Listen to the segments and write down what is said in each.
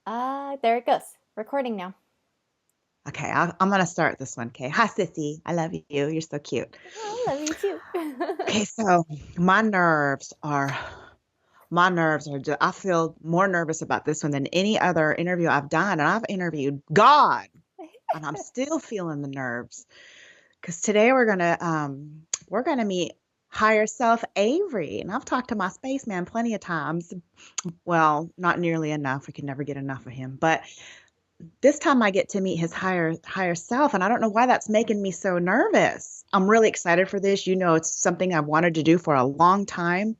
There it goes. Recording now. Okay, I'm gonna start this one. Okay. Hi, Sissy. I love you. You're so cute. Oh, I love you too. Okay, so my nerves are just, I feel more nervous about this one than any other interview I've done. And I've interviewed God, and I'm still feeling the nerves. Because today we're gonna meet higher self Avery. And I've talked to my spaceman plenty of times. Well, not nearly enough. We can never get enough of him. But this time I get to meet his higher self, and I don't know why that's making me so nervous. I'm really excited for this. You know, it's something I've wanted to do for a long time,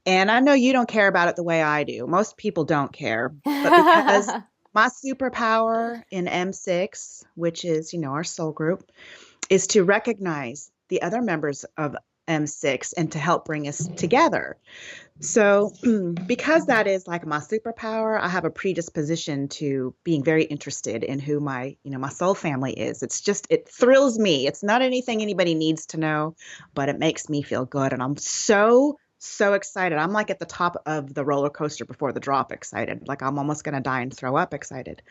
and I know you don't care about it the way I do. Most people don't care, but because my superpower in M6, which is, our soul group, is to recognize the other members of M6 and to help bring us together. So, because that is like my superpower, I have a predisposition to being very interested in who my soul family is. It thrills me. It's not anything anybody needs to know, but it makes me feel good. And I'm so, so excited. I'm like at the top of the roller coaster before the drop excited. Like I'm almost going to die and throw up excited.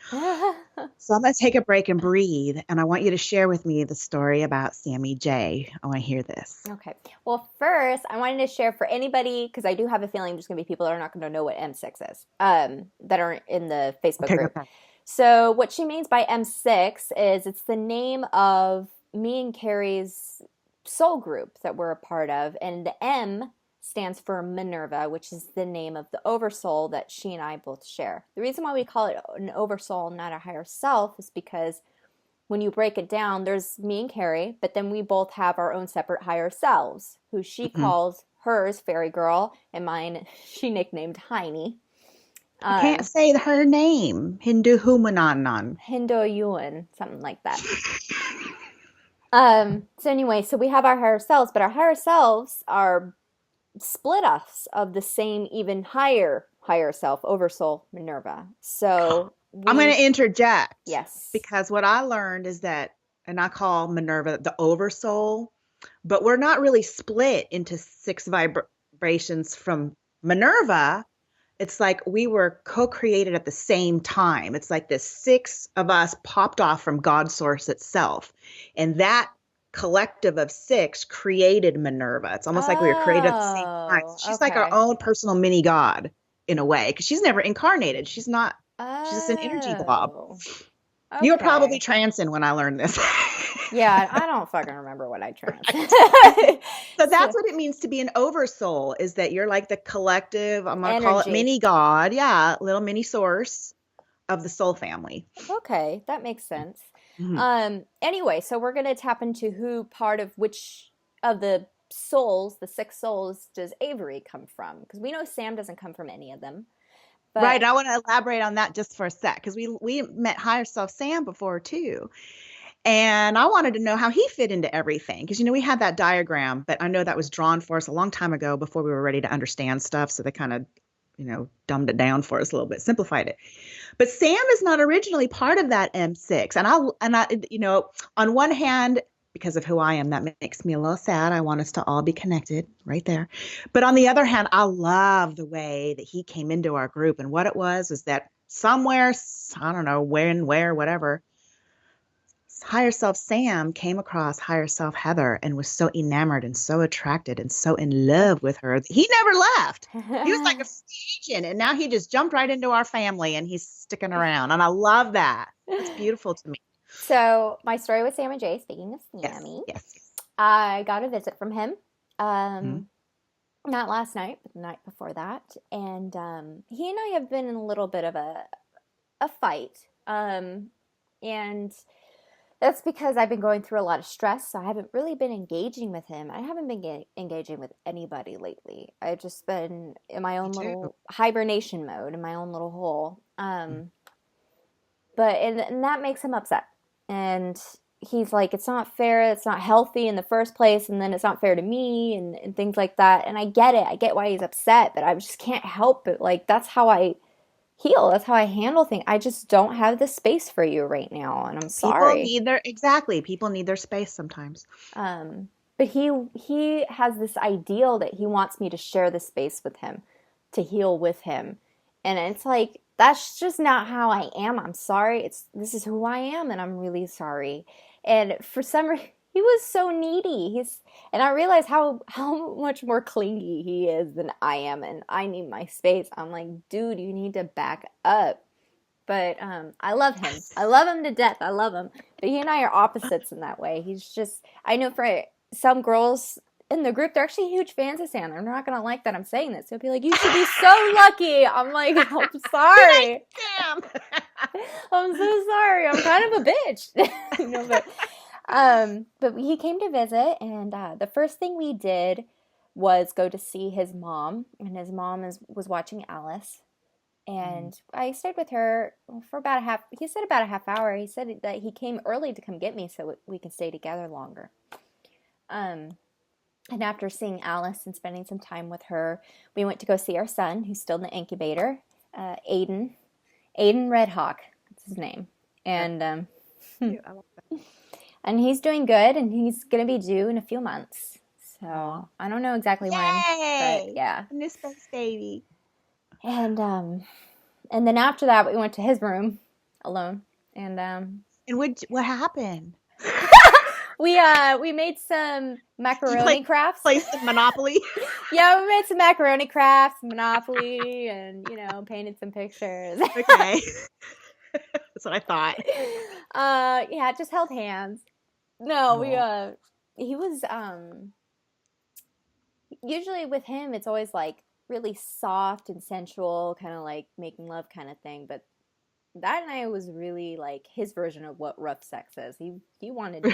So I'm going to take a break and breathe. And I want you to share with me the story about Sammy J. I want to hear this. Okay. Well, first, I wanted to share for anybody, because I do have a feeling there's going to be people that are not going to know what M6 is, that are in the Facebook Okay, go group. ahead. So what she means by M6 is it's the name of me and Kari's soul group that we're a part of. And the M stands for Minerva, which is the name of the oversoul that she and I both share. The reason why we call it an oversoul, not a higher self, is because when you break it down, there's me and Kari, but then we both have our own separate higher selves, who she Mhm. calls hers Fairy Girl, and mine she nicknamed Heiny. I can't say her name. Hindu Humananan. Hindo Yuan, something like that. So anyway, so we have our higher selves, but our higher selves are split us of the same even higher self, Oversoul Minerva. So I'm going we to interject yes. because what I learned is that, and I call Minerva the oversoul, but we're not really split into six vibrations from Minerva. It's like we were co-created at the same time. It's like the six of us popped off from God source itself. And that collective of six created Minerva. It's almost like we were created at the same time. Oh, She's like our okay. own personal mini God in a way, because she's never incarnated. She's just an energy blob. Oh, You were probably okay. trancing when I learned this. Yeah, I don't fucking remember what I trans. Right. So So, that's what it means to be an oversoul, is that you're like the collective, I'm going to call it energy. mini God. Yeah, little mini source of the soul family. Okay, that makes sense. Mhm. Anyway, so we're gonna tap into who part of which of the souls, the six souls, does Avery come from? Because we know Sam doesn't come from any of them. Right. But I want to elaborate on that just for a sec, because we met higher self Sam before too. And I wanted to know how he fit into everything. Because, we had that diagram, but I know that was drawn for us a long time ago before we were ready to understand stuff. So they kind of, dumbed it down for us a little bit, simplified it. But Sam is not originally part of that M6. And on one hand, because of who I am, that makes me a little sad. I want us to all be connected right there. But on the other hand, I love the way that he came into our group. And what it was that somewhere, I don't know when, where, whatever, higher self Sam came across higher self Heather and was so enamored and so attracted and so in love with her. He never left. He was like a free agent, and now he just jumped right into our family and he's sticking around. And I love that. That's beautiful to me. so my story with Sam and Jay, speaking of Yes, Sammy, yes, yes. I got a visit from him. Mhm. Not last night, but the night before that. And he and I have been in a little bit of a fight. And that's because I've been going through a lot of stress, so I haven't really been engaging with him. I haven't been engaging with anybody lately. I've just been in my Me own too. little hibernation mode, in my own little hole. And that makes him upset. And he's like, it's not fair, it's not healthy in the first place, and then it's not fair to me, and things like that. And I get it. I get why he's upset, but I just can't help it. Like, that's how I heal. That's how I handle things. I just don't have the space for you right now, and I'm sorry. People need their space sometimes. Um, but he has this ideal that he wants me to share the space with him, to heal with him. And it's like that's just not how I am. I'm sorry. This is who I am, and I'm really sorry. And for some reason, he was so needy. And I realized how much more clingy he is than I am, and I need my space. I'm like, dude, you need to back up. But I love him. I love him to death. I love him. But he and I are opposites in that way. He's just, I know for some girls in the group, they're actually huge fans of Sam. They're not going to like that I'm saying this. They'll be like, you should be so lucky. I'm like, I'm sorry. Damn. I'm so sorry. I'm kind of a bitch. You know, but he came to visit, and the first thing we did was go to see his mom. And his mom was watching Alice. And I stayed with her for about about a half hour. He said that he came early to come get me so we could stay together longer. And after seeing Alice and spending some time with her, we went to go see our son, who's still in the incubator, Aiden Redhawk, that's his name. And I love that. and he's doing good, and he's going to be due in a few months. So I don't know exactly when, but yeah. New space baby. And then after that, we went to his room alone. And what happened? we made some macaroni crafts. Played some Monopoly. Yeah, we made some macaroni crafts, Monopoly, and painted some pictures. Okay, that's what I thought. Yeah, just held hands. No, he was usually with him, it's always like really soft and sensual, kind of like making love kind of thing. But that night was really like his version of what rough sex is. He wanted to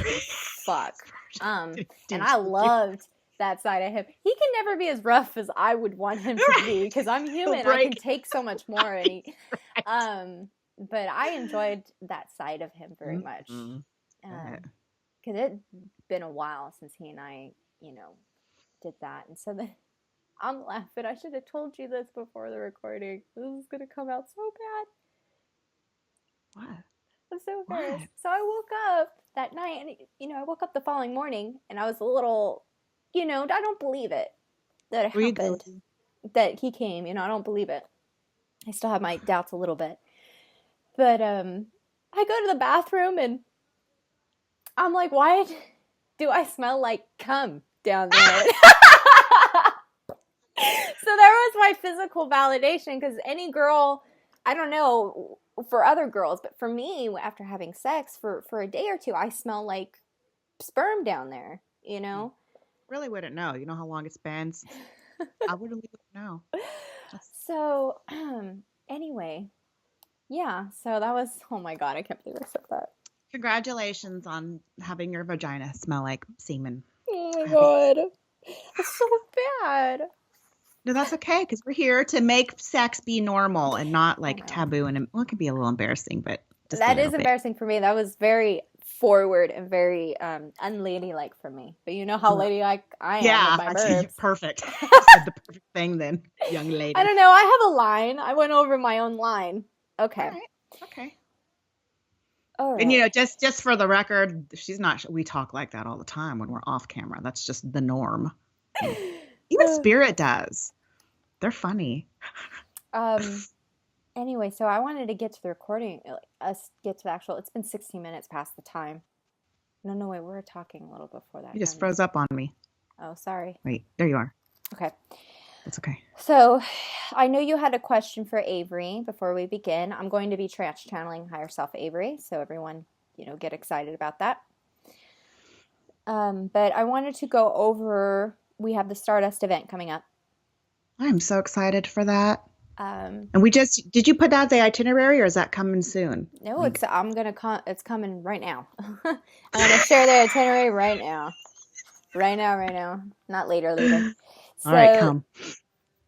fuck. And I loved that side of him. He can never be as rough as I would want him to be, because I'm human. I can take so much more. And but I enjoyed that side of him very much. Because it'd been a while since he and I, did that. And so then I'm laughing. I should have told you this before the recording. This is going to come out so bad. What? I'm so embarrassed. What? So I woke up that night, and, I woke up the following morning, and I was a little, I don't believe it that it happened. That he came, I don't believe it. I still have my doubts a little bit. But I go to the bathroom, and I'm like, why do I smell like cum down there? So there was my physical validation, because any girl, I don't know for other girls, but for me, after having sex for a day or two, I smell like sperm down there, Really wouldn't know. You know how long it's been? I wouldn't know. So, anyway, yeah, so that was, oh my God, I can't believe I said that. Congratulations on having your vagina smell like semen. Oh my God. That's so bad. No, that's okay, because we're here to make sex be normal and not like taboo. And it can be a little embarrassing, but just that is embarrassing for me. That was very forward and very unladylike for me. But you know how ladylike I am with my verbs. Perfect. You said the perfect thing then, young lady. I don't know. I have a line. I went over my own line. Okay. All right. Okay. All right. And just for the record, she's not. We talk like that all the time when we're off camera. That's just the norm. Even Spirit does. They're funny. Anyway, so I wanted to get to the recording, us get to the actual. It's been 16 minutes past the time. No, wait, we were talking a little before that. You just froze up on me. Oh, sorry. Wait, there you are. Okay. That's okay. So, I know you had a question for Avery before we begin. I'm going to be trance channeling Higher Self Avery, so everyone, get excited about that. But I wanted to go over. We have the Stardust event coming up. I'm so excited for that. And did you put that as the itinerary, or is that coming soon? No, it's coming right now. I'm gonna share the itinerary right now. Right now. Not later. So, all right, come.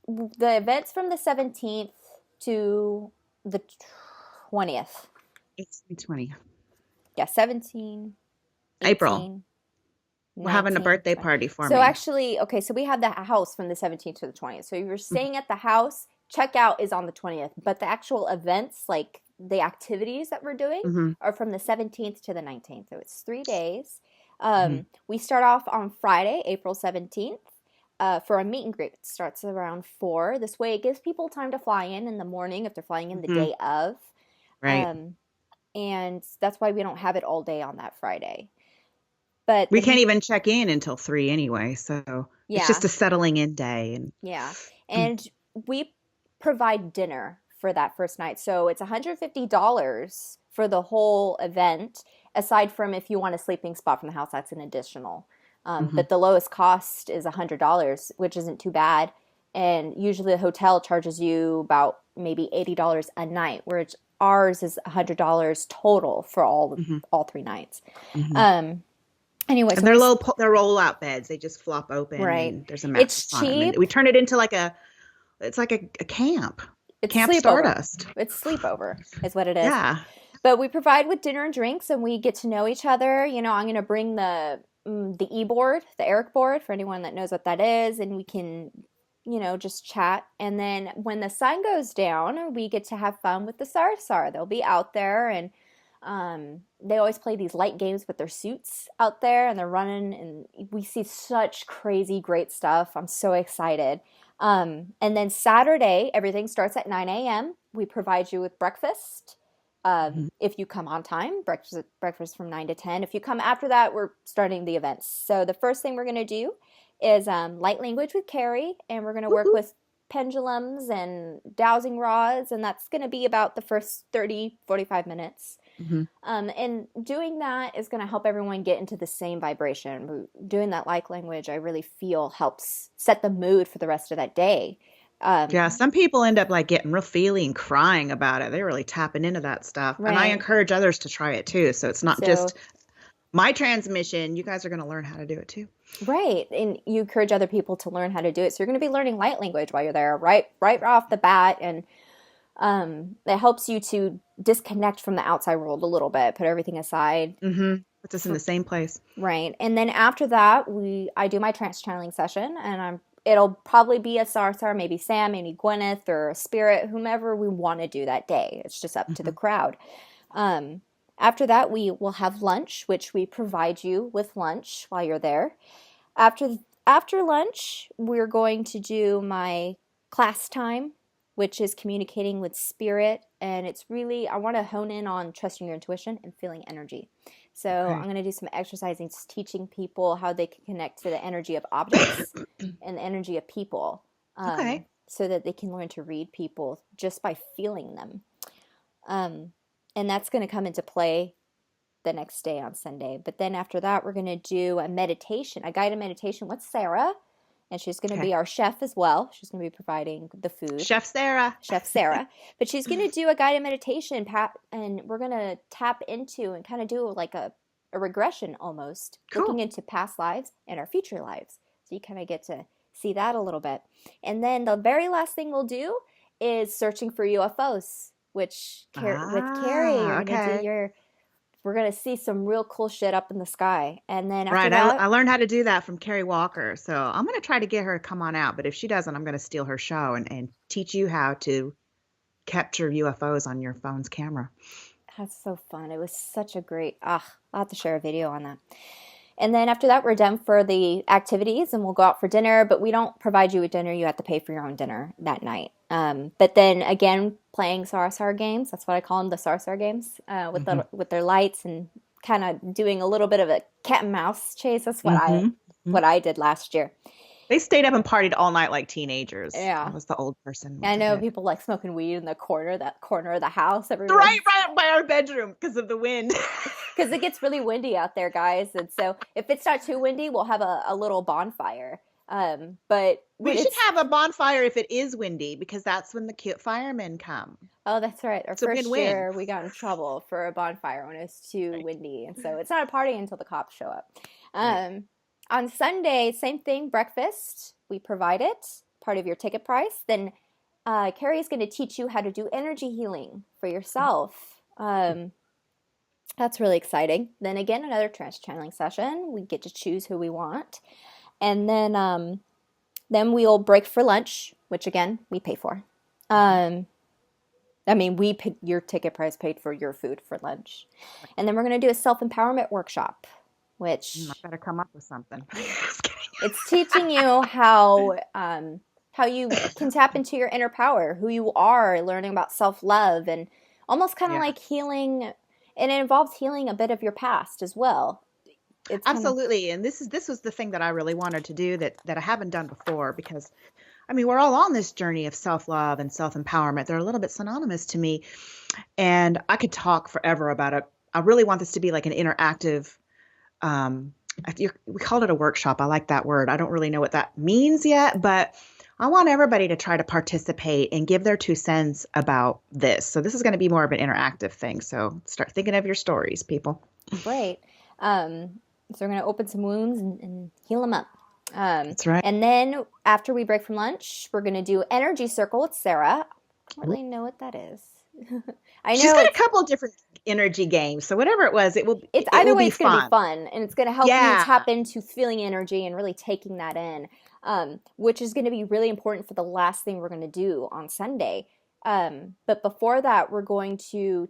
The event's from the 17th to the 20th. 20. Yeah, 17. 18, April. We're having a birthday party for me. So actually, okay, so we have the house from the 17th to the 20th. So if you're staying at the house, checkout is on the 20th. But the actual events, like the activities that we're doing, are from the 17th to the 19th. So it's 3 days. We start off on Friday, April 17th. for a meet and greet. It starts around 4. This way it gives people time to fly in the morning if they're flying in the Hmm. day of. Right. Um, and that's why we don't have it all day on that Friday. But We can't even check in until 3 anyway, so it's yeah, just a settling in day. yeah. And And we provide dinner for that first night. So it's $150 for the whole event, aside from if you want a sleeping spot from the house, that's an additional. Mhm. But the lowest cost is $100, which isn't too bad. And usually the hotel charges you about maybe $80 a night, whereas ours is $100 total for Mhm. all 3 nights. Mhm. Um, anyway, And so we they're roll-out beds. They just flop open right. and there's a It's mattress on them. And cheap. we turn it into like it's like a camp. It's Camp sleepover. Stardust. It's sleepover is what it is. Yeah. But we provide with dinner and drinks, and we get to know each other. You know, I'm going to bring the e-board, the Eric board, for anyone that knows what that is, and we can, just chat. And then when the sun goes down, we get to have fun with the Sarsahr. They'll be out there, and they always play these light games with their suits out there, and they're running, and we see such crazy, great stuff. I'm so excited. And then Saturday, everything starts at 9 a.m. We provide you with breakfast. Mhm. If you come on time, breakfast from 9 to 10. If you come after that, we're starting the events. So the first thing we're going to do is light language with Kari, and we're going to work Woo-hoo. with pendulums and dowsing rods, and that's going to be about the first 30, 45 minutes. Mhm. And doing that is going to help everyone get into the same vibration. Doing that light language, I really feel helps set the mood for the rest of that day. Yeah, Um, some people end up like getting real feely and crying about it. They're really tapping into that stuff. And I right. encourage others to try it too. So it's not So just my transmission. You guys are going to learn how to do it too. right, and you encourage other people to learn how to do it. So you're going to be learning light language while you're there, right off the bat, and it helps you to disconnect from the outside world a little bit, put everything aside. Mm-hmm. Puts us in For, the same place. right, and then after that, I do my trance channeling session, and it'll probably be a Sarsahr, maybe Sam, maybe Gwyneth, or a spirit, whomever we want to do that day. It's just up to the Hmm. crowd. Um, After that, we will have lunch, which we provide you with lunch while you're there. After after lunch, we're going to do my class time, which is communicating with spirit, and it's really I want to hone in on trusting your intuition and feeling energy. So I'm Okay. going to do some exercising, teaching people how they can connect to the energy of objects and the energy of people, Okay. so that they can learn to read people just by feeling them. Um, and that's going to come into play the next day on Sunday. But then after that, we're going to do a meditation, a guided meditation with Sarah. And she's going to Okay. be our chef as well. She's going to be providing the food, Chef Sarah. Chef Sarah. But she's going to do a guided meditation, and we're going to tap into and kind of do like a regression almost, looking Cool. into past lives and our future lives. So you kind of get to see that a little bit. And then the very last thing we'll do is searching for UFOs, which with Kari, you're going to do Okay. we're going to see some real cool shit up in the sky. And then after Right. I that, learned how to do that from Carrie Walker. So I'm going to try to get her to come on out. But if she doesn't, I'm going to steal her show and teach you how to capture UFOs on your phone's camera. that's so fun. It was such a great, I'll have to share a video on that. And then after that, we're done for the activities and we'll go out for dinner, but we don't provide you with dinner. You have to pay for your own dinner that night. But then again, playing Sarsahr games, that's what I call them, the Sarsahr games, Hmm. with their lights and kind of doing a little bit of a cat and mouse chase. That's Hmm. what I did last year. They stayed up and partied all night like teenagers. I Yeah. was the old person with I the know hit. people like smoking weed in that corner of the house. Right, Everyone's right by our bedroom because of the wind. because it gets really windy out there, guys. And so if it's not too windy, we'll have a little bonfire. But when We should it's have a bonfire if it is windy because that's when the cute firemen come. oh, that's right. Our It's a first win-win. year, we got in trouble for a bonfire when it was too Right. windy, and so it's not a party until the cops show up. Right. On Sunday, same thing. Breakfast, we provide it, part of your ticket price. Then Carrie is going to teach you how to do energy healing for yourself. That's really exciting. Then again, another trance channeling session. We get to choose who we want, and then we'll break for lunch, which again we pay for. I mean, your ticket price paid for your food for lunch, and then we're going to do a self empowerment workshop, I which better come up with something. Just kidding. It's teaching you how you can tap into your inner power, who you are, learning about self-love, and almost kind of Yeah. like healing. And it involves healing a bit of your past as well. It's kind of Absolutely. And this was the thing that I really wanted to do that I haven't done before, because I mean, we're all on this journey of self-love and self-empowerment. They're a little bit synonymous to me, and I could talk forever about it. I really want this to be like an interactive, um, we called it a workshop. I like that word. I don't really know what that means yet, but I want everybody to try to participate and give their 2 cents about this. So this is going to be more of an interactive thing. So start thinking of your stories, people. great. So we're going to open some wounds and heal them up. That's right. And then after we break from lunch, we're going to do energy circle with Sarah. I don't really know what that is. I She's know got a couple of different energy games. So whatever it was, it it's it either will way, be it's going to be fun. fun, and it's going to help you Yeah. tap into feeling energy and really taking that in, which is going to be really important for the last thing we're going to do on Sunday. But before that, we're going to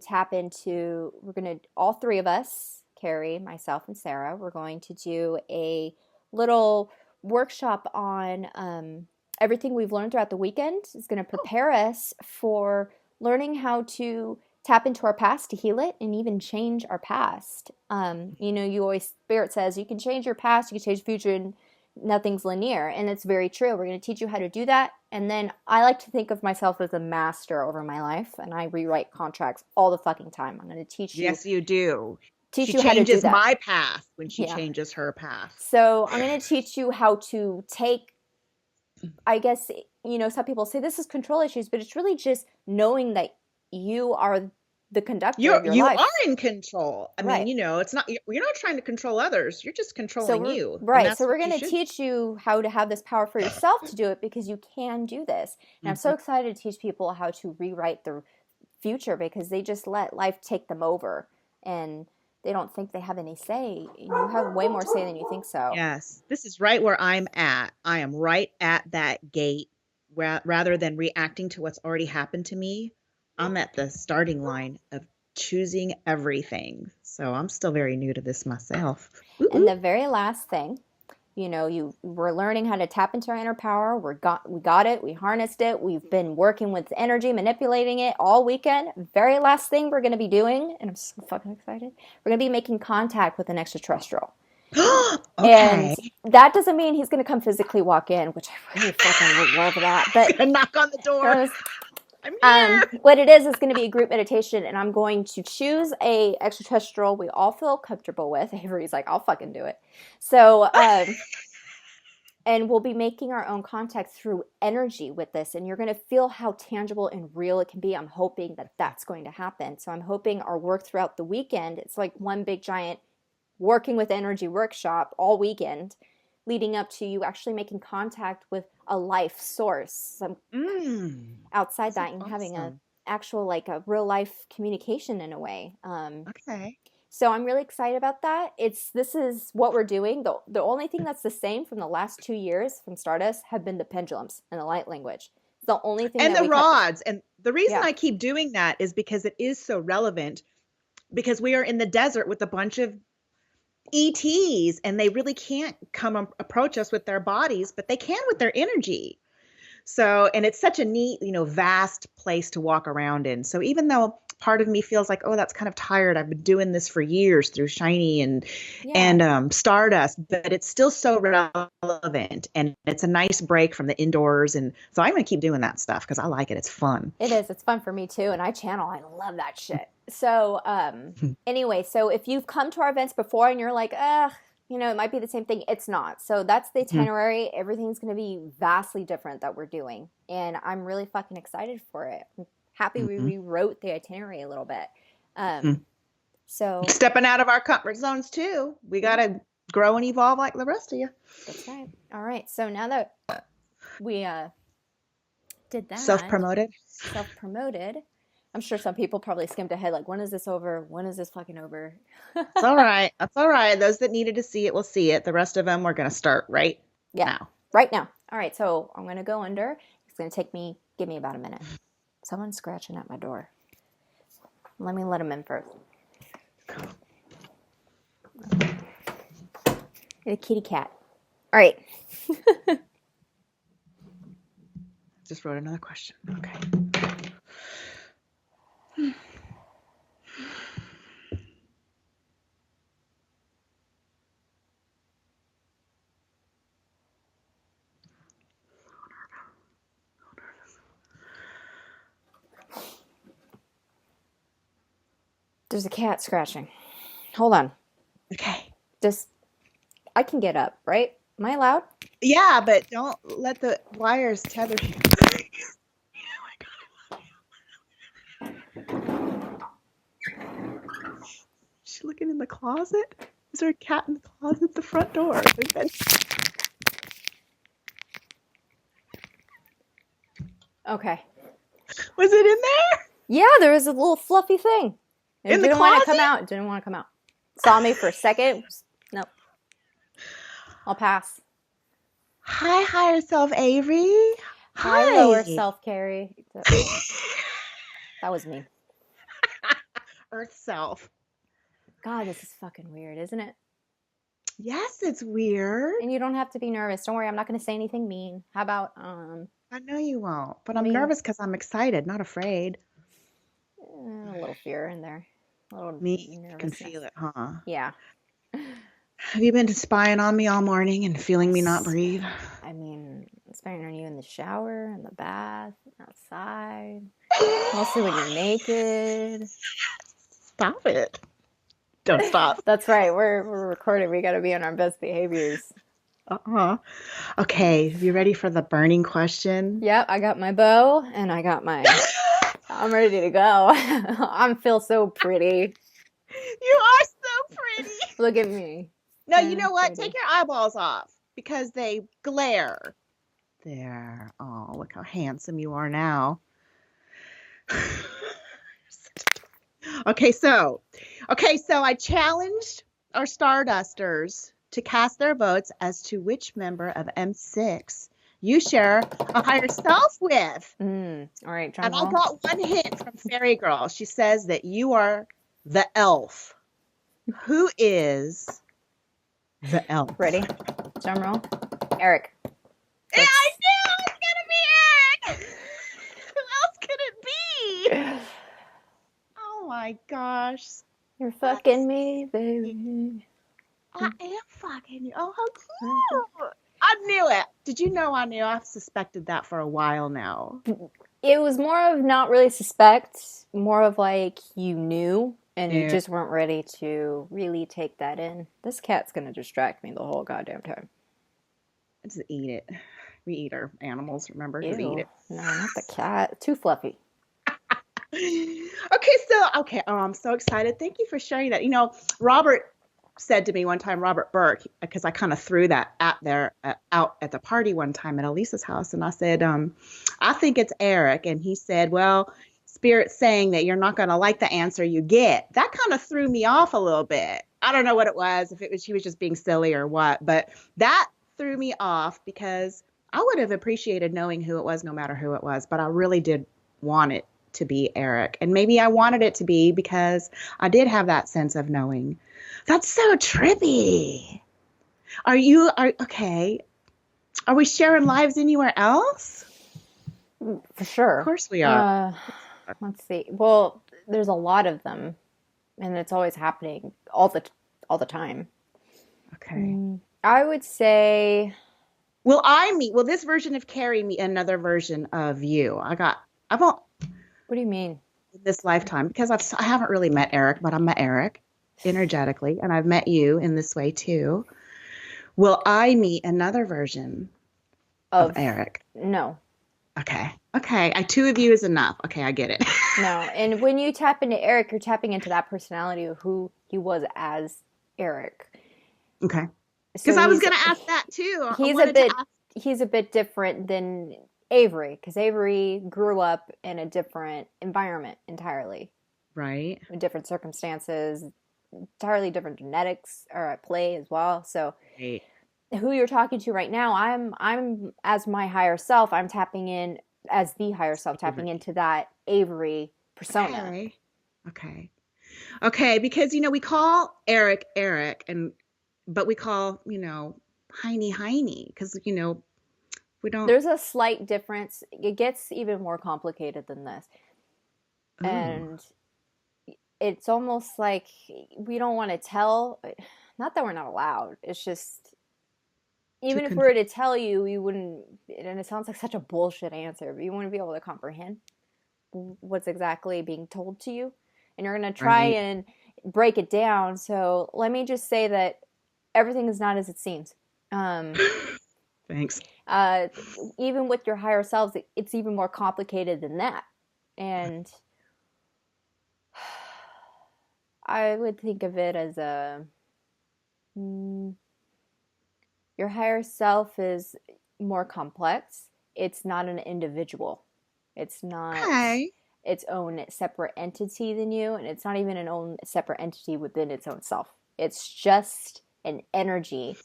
all three of us, Kari, myself, and Sarah, we're going to do a little workshop on everything we've learned throughout the weekend. It's going to prepare us for learning how to tap into our past to heal it and even change our past. You always, Spirit says, you can change your past, you can change the future, and nothing's linear. And it's very true. We're going to teach you how to do that. And then I like to think of myself as a master over my life, and I rewrite contracts all the fucking time. I'm going to Yes, you do. teach She you how to do changes that. my path when she Yeah. changes her path. So I'm going to teach you how to take, I guess, some people say this is control issues, but it's really just knowing that you are the conductor of your You life. are in control. I mean, Right. it's not, you're not trying to control others. You're just So controlling we're you. And right. So that's we're what you going to should. teach you how to have this power for yourself to do it, because you can do this. And I'm so Mhm. excited to teach people how to rewrite their future, because they just let life take them over, and they don't think they have any say. You have way more say than you think so. Yes. This is right where I'm at. I am right at that gate. Rather than reacting to what's already happened to me, I'm at the starting line of choosing everything. So I'm still very new to this myself. Ooh, And ooh. the very last thing, we're learning how to tap into our inner power. We got it. We harnessed it. We've been working with energy, manipulating it all weekend. Very last thing we're going to be doing, and I'm so fucking excited. We're going to be making contact with an extraterrestrial. And Okay. that doesn't mean he's going to come physically walk in, which I really fucking would love that. But Gonna knock on the door. those, I'm here. what it is going to be a group meditation, and I'm going to choose a extraterrestrial we all feel comfortable with. Avery's like, I'll fucking do it. So, and we'll be making our own contact through energy with this, and you're going to feel how tangible and real it can be. I'm hoping that that's going to happen. So I'm hoping our work throughout the weekend, it's like one big giant working with energy workshop all weekend, leading up to you actually making contact with a life source, outside that, and having a Awesome. actual, like, a real life communication in a way. Okay. So I'm really excited about that. This is what we're doing. The only thing that's the same from the last 2 years from Stardust have been the pendulums and the light language. It's the only thing And that the we kept. rods. And the reason Yeah. I keep doing that is because it is so relevant, because we are in the desert with a bunch of ETs, and they really can't come approach us with their bodies, but they can with their energy. So, and it's such a neat, vast place to walk around in. So even though part of me feels like, oh, that's kind of tired. I've been doing this for years through Shiny and Yeah. Stardust, but it's still so relevant, and it's a nice break from the indoors. And so I'm going to keep doing that stuff because I like it. It's fun. It is. It's fun for me too, and I channel. I love that shit. So, anyway, so if you've come to our events before and you're like, ugh, it might be the same thing. It's not. So that's the itinerary. Everything's going to be vastly different that we're doing, and I'm really fucking excited for it. I'm happy we rewrote the itinerary a little bit. So stepping out of our comfort zones too. We got to grow and evolve like the rest of you. That's right. All right. So now that we did that, Self-promoted. I'm sure some people probably skimmed ahead, like, when is this over? When is this fucking over? It's all right. That's all right. Those that needed to see it will see it. The rest of them, we're going to start right now. Right now. All right. So I'm going to go under. It's going to give me about a minute. Someone's scratching at my door. Let me let him in first. Get a kitty cat. All right. Just wrote another question. Okay. There's a cat scratching. Hold on. Okay. Just, I can get up, right? Am I allowed? Yeah, but don't let the wires tether you. She's looking in the closet. Is there a cat in the closet at the front door? Okay. Was it in there? Yeah, there was a little fluffy thing. It In the didn't want to closet? come out. It didn't want to come out. Saw me for a second. Nope. I'll pass. Hi, higher self, Avery. Hi, lower self, Kari. That was me. Earth self. God, this is fucking weird, isn't it? Yes, it's weird. And you don't have to be nervous. Don't worry, I'm not going to say anything mean. How about I know you won't, but I'm nervous because I'm excited, not afraid. a little fear in there. A little Me, you can feel it, huh? Yeah. Have you been spying on me all morning and feeling me not breathe? I mean, spying on you in the shower, in the bath, outside. Mostly when you're naked. Stop it. Don't stop. That's right. We're recording. We got to be on our best behaviors. Okay, you ready for the burning question? Yep, I got my bow and I got my... I'm ready to go. I feel so pretty. You are so pretty. Look at me. No, you know what? Take your eyeballs off because they glare. There. Oh, look how handsome you are now. Okay, so I challenged our Stardusters to cast their votes as to which member of M6 you share a higher self with. All right, and I got one hint from Fairy Girl. She says that you are the elf. Who is the elf? Ready? Drum roll. Eric. Yeah, I knew it was gonna be Eric. Who else could it be? Oh my gosh. You're fucking me, baby. I am fucking you. Oh, how cute. I knew it. Did you know I knew? I've suspected that for a while now. It was more of not really suspect, more of like you knew and you just weren't ready to really take that in. This cat's going to distract me the whole goddamn time. Just eat it. We eat our animals, remember? Ew. Just eat it. No, not the cat. Too fluffy. Okay, oh, I'm so excited. Thank you for sharing that. You know, Robert said to me one time, Robert Burke, because I kind of threw that out at the party one time at Elisa's house. And I said, I think it's Eric. And he said, well, Spirit's saying that you're not going to like the answer you get. That kind of threw me off a little bit. I don't know what it was, if it was, he was just being silly or what, but that threw me off because I would have appreciated knowing who it was, no matter who it was, but I really did want it to be Eric. And maybe I wanted it to be because I did have that sense of knowing. That's so trippy. Okay. Are we sharing lives anywhere else? For sure. Of course we are. Let's see. Well, there's a lot of them and it's always happening all the time. Okay. I would say, will this version of Kari meet another version of you? what do you mean? This lifetime, because I haven't really met Eric, but I met Eric energetically, and I've met you in this way too. Will I meet another version of Eric? No. Okay. Two of you is enough. Okay, I get it. No, and when you tap into Eric, you're tapping into that personality of who he was as Eric. Okay. Because I was going to ask that too. He's a bit different than Avery, because Avery grew up in a different environment entirely. Right. With different circumstances, entirely different genetics are at play as well. So who you're talking to right now, I'm as my higher self, I'm tapping in as the higher self, tapping into that Avery persona. Okay. Because, we call Eric, but we call, heiny, because, we don't. There's a slight difference. It gets even more complicated than this. Ooh, And it's almost like we don't want to tell. Not that we're not allowed. It's just, too even if we were to tell you, we wouldn't, and it sounds like such a bullshit answer, but you wouldn't be able to comprehend what's exactly being told to you. And you're going to try right. and break it down. So let me just say that everything is not as it seems. Thanks. Uh, Even with your higher selves, it's even more complicated than that. And I would think of it as your higher self is more complex. It's not an individual. It's not Okay. its own separate entity than you, and it's not even an own separate entity within its own self. It's just an energy.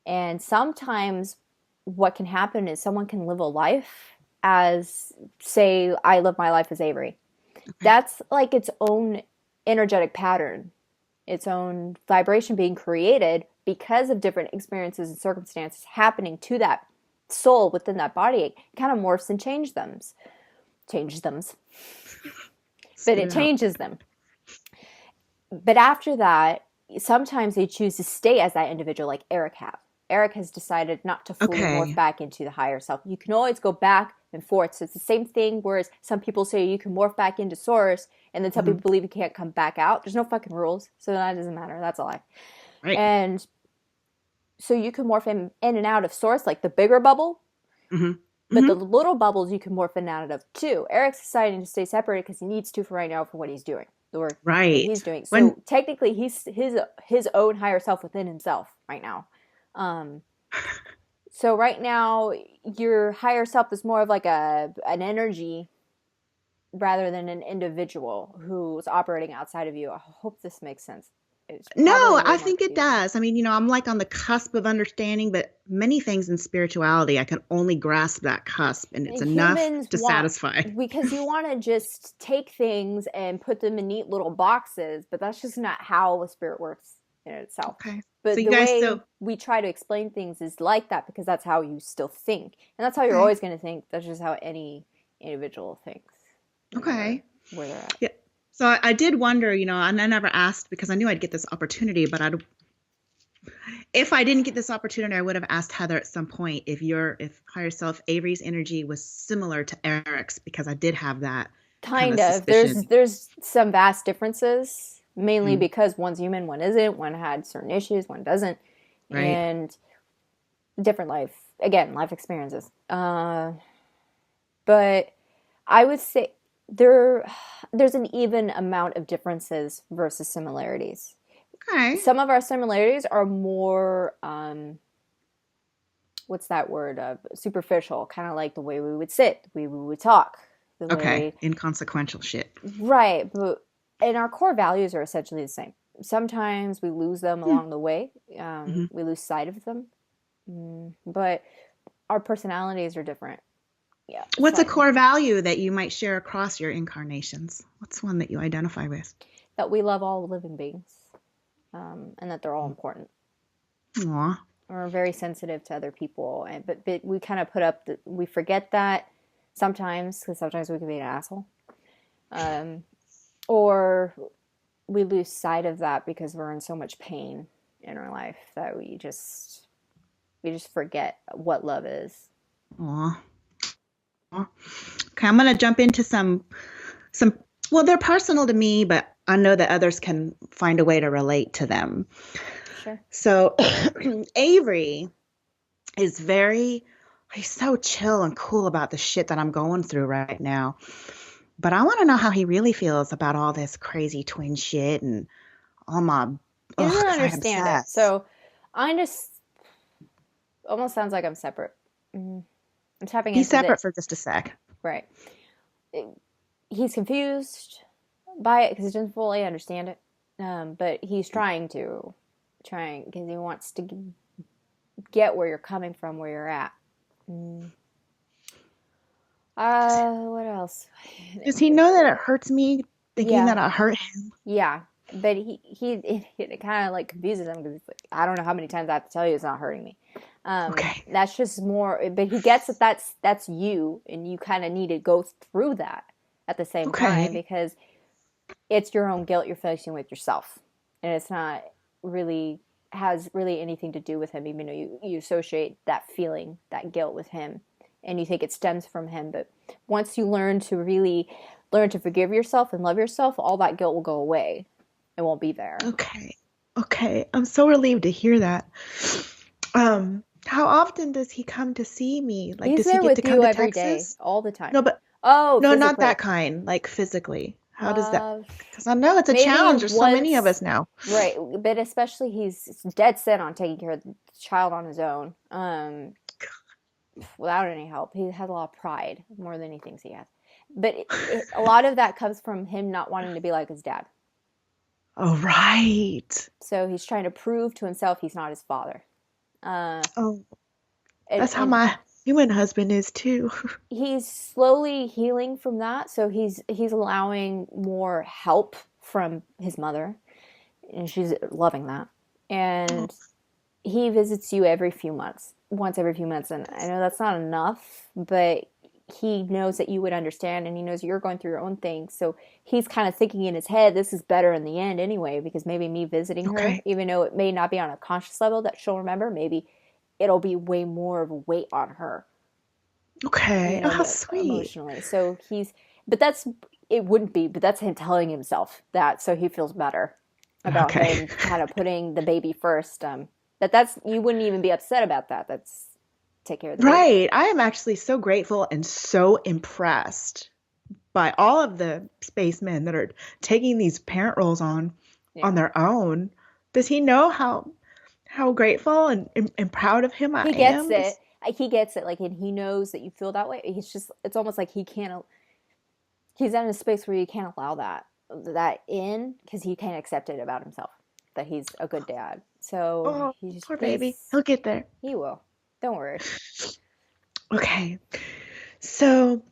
And sometimes what can happen is someone can live a life as, say, I live my life as Avery. Okay. That's like its own energetic pattern, its own vibration being created because of different experiences and circumstances happening to that soul within that body. It kind of morphs and changes them, but Spit it it out. changes them. But after that, sometimes they choose to stay as that individual, like Eric have. Eric has decided not to fully morph Okay. back into the higher self. You can always go back and forth. So it's the same thing, whereas some people say you can morph back into source, and then some Hmm. people believe you can't come back out. There's no fucking rules, so that doesn't matter. That's a lie. Right. And so you can morph in and out of source, like the bigger bubble, Hmm. but Hmm. the little bubbles you can morph in and out of too. Eric's deciding to stay separated because he needs to for right now for what he's doing, the work that Right. he's doing. When So technically, he's his own higher self within himself right now. Um, so right now, your higher self is more of like an energy rather than an individual who's operating outside of you. I hope this makes sense. It's No, probably way I more think it confusing. does. I mean, I'm like on the cusp of understanding, but many things in spirituality, I can only grasp that cusp, and it's enough Humans to want, satisfy. because you want to just take things and put them in neat little boxes, but that's just not how a spirit works in itself. Okay. So But you the guys way still, we try to explain things is like that because that's how you still think, and that's how you're okay. always going to think. That's just how any individual thinks, no matter Okay. where they're at. Yeah. So I did wonder, and I never asked because I knew I'd get this opportunity, but if I didn't get this opportunity, I would have asked Heather at some point if higher self Avery's energy was similar to Eric's, because I did have that kind Kind of of. suspicion. There's some vast differences, mainly Mm, because one's human, one isn't. One had certain issues, one doesn't, right. and different life experiences. But I would say there there's an even amount of differences versus similarities. Okay. Some of our similarities are more what's that word, superficial, kind of like the way we would sit, the way we would talk, the Okay. way, Inconsequential shit. right, but and our core values are essentially the same. Sometimes we lose them Hmm. along the way. Hmm. We lose sight of them, but our personalities are different. Yeah, What's a slightly. core value that you might share across your incarnations? What's one that you identify with? That we love all living beings, and that they're all important. Aw. We're very sensitive to other people, and but we kind of put up we forget that sometimes because sometimes we can be an asshole, um, or we lose sight of that because we're in so much pain in our life that we just forget what love is. Aw. Aw. Okay, I'm gonna jump into some well, they're personal to me, but I know that others can find a way to relate to them. Sure. So Avery is he's so chill and cool about the shit that I'm going through right now. But I want to know how he really feels about all this crazy twin shit and all my, He doesn't because I understand it, obsess. so I just almost sounds like I'm separate. I'm tapping Be into the separate for just a sec. right. He's confused by it because he doesn't fully understand it. But he's trying because he wants to get where you're coming from, where you're at. Mm. What else? Does he know that it hurts me thinking Yeah, that I hurt him? yeah. but it kind of like confuses him because like, I don't know how many times I have to tell you it's not hurting me. Okay. That's just more, but he gets that that's you, and you kind of need to go through that at the same time, Okay. because it's your own guilt you're facing with yourself, and it's not really has really anything to do with him, even though you associate that feeling, that guilt, with him, and you think it stems from him. But once you learn to forgive yourself and love yourself, all that guilt will go away. It won't be there. Okay. Okay. I'm so relieved to hear that. How often does he come to see me? Like, He's does he there get to with come you to every day, Texas? all the time. No, but Oh, no, not physically. that kind, like physically. How does that? Uh, Because I know it's a maybe challenge. There's so many of once, us now. right? But especially he's dead set on taking care of the child on his own, without any help. He has a lot of pride more than he thinks he has. But a lot of that comes from him not wanting to be like his dad. Oh, right. So he's trying to prove to himself he's not his father. Uh, Oh, and, that's how and my human husband is too. he's slowly healing from that. So he's allowing more help from his mother, and she's loving that. Oh, And he visits you every few months, once every few months, and I that's know that's not enough, but he knows that you would understand, and he knows you're going through your own thing. So he's kind of thinking in his head, this is better in the end anyway, because maybe me visiting her, okay. even though it may not be on a conscious level that she'll remember, maybe it'll be way more of a weight on her, Okay. Oh, how sweet. emotionally. So but that's, it wouldn't be, but that's him telling himself that, so he feels better about Okay. him kind of putting the baby first. But that's, you wouldn't even be upset about that. That's take care of the baby. Right. I am actually so grateful and so impressed by all of the spacemen that are taking these parent roles on Yeah. their own. Does he know how grateful and proud of him I He gets am? it. He gets it. Like, and he knows that you feel that way. It's almost like he's in a space where you can't allow that in, because he can't accept it about himself, that he's a good dad. So Oh, poor baby. He'll get there. he will. Don't worry. Okay. So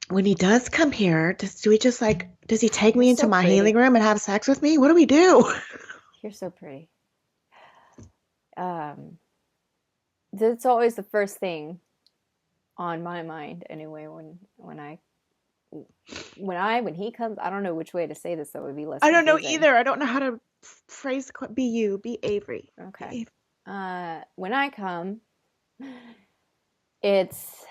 when he does come here, do we just like, does he take You're me into so my pretty. healing room and have sex with me? What do we do? You're so pretty. Um, that's always the first thing on my mind anyway. When he comes, I don't know which way to say this so it would be less I don't know confusing. either. I don't know how to phrase the be you, be Avery. Be Okay. Avery. When I come, it's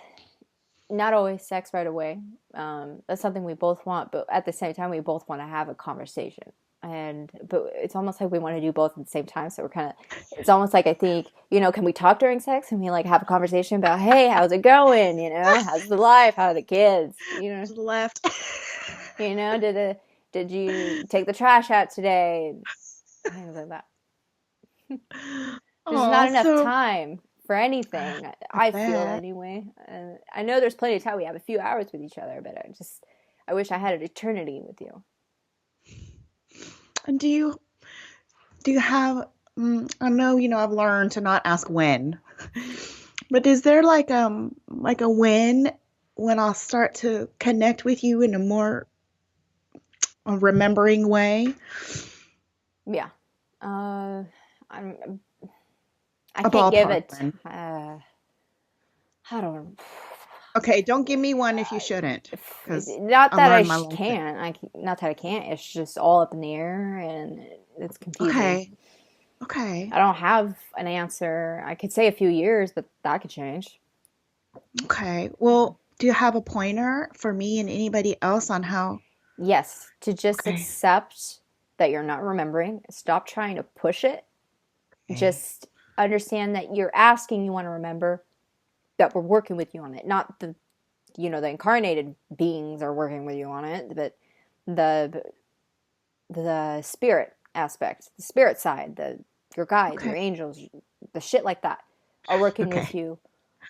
not always sex right away. That's something we both want, but at the same time, we both want to have a conversation. But it's almost like we want to do both at the same time. So it's almost like I think, can we talk during sex? And we like have a conversation about, hey, how's it going? How's the life? How are the kids? To the left. Did you take the trash out today? Things like that. There's not Oh, enough so time for anything, I I feel bet. anyway. I know there's plenty of time. We have a few hours with each other, but I wish I had an eternity with you. And do you have I know, I've learned to not ask when. But is there like a when I'll start to connect with you in a more a remembering way? Yeah. Uh, I'm, I A can't give ballpark it. when. I don't. Okay, don't give me one if you shouldn't, because Not I that I learned my lesson. can't. Not that I can't. It's just all up in the air, and it's confusing. Okay. Okay. I don't have an answer. I could say a few years, but that could change. Okay. Uh, Well, do you have a pointer for me and anybody else on how? yes, to just Okay. accept that you're not remembering. Stop trying to push it. Okay. Just understand that you're asking, you want to remember, that we're working with you on it. Not the incarnated beings are working with you on it, but the the spirit aspect, the spirit side, your guides, your Okay. angels, the shit like that are working with Okay. you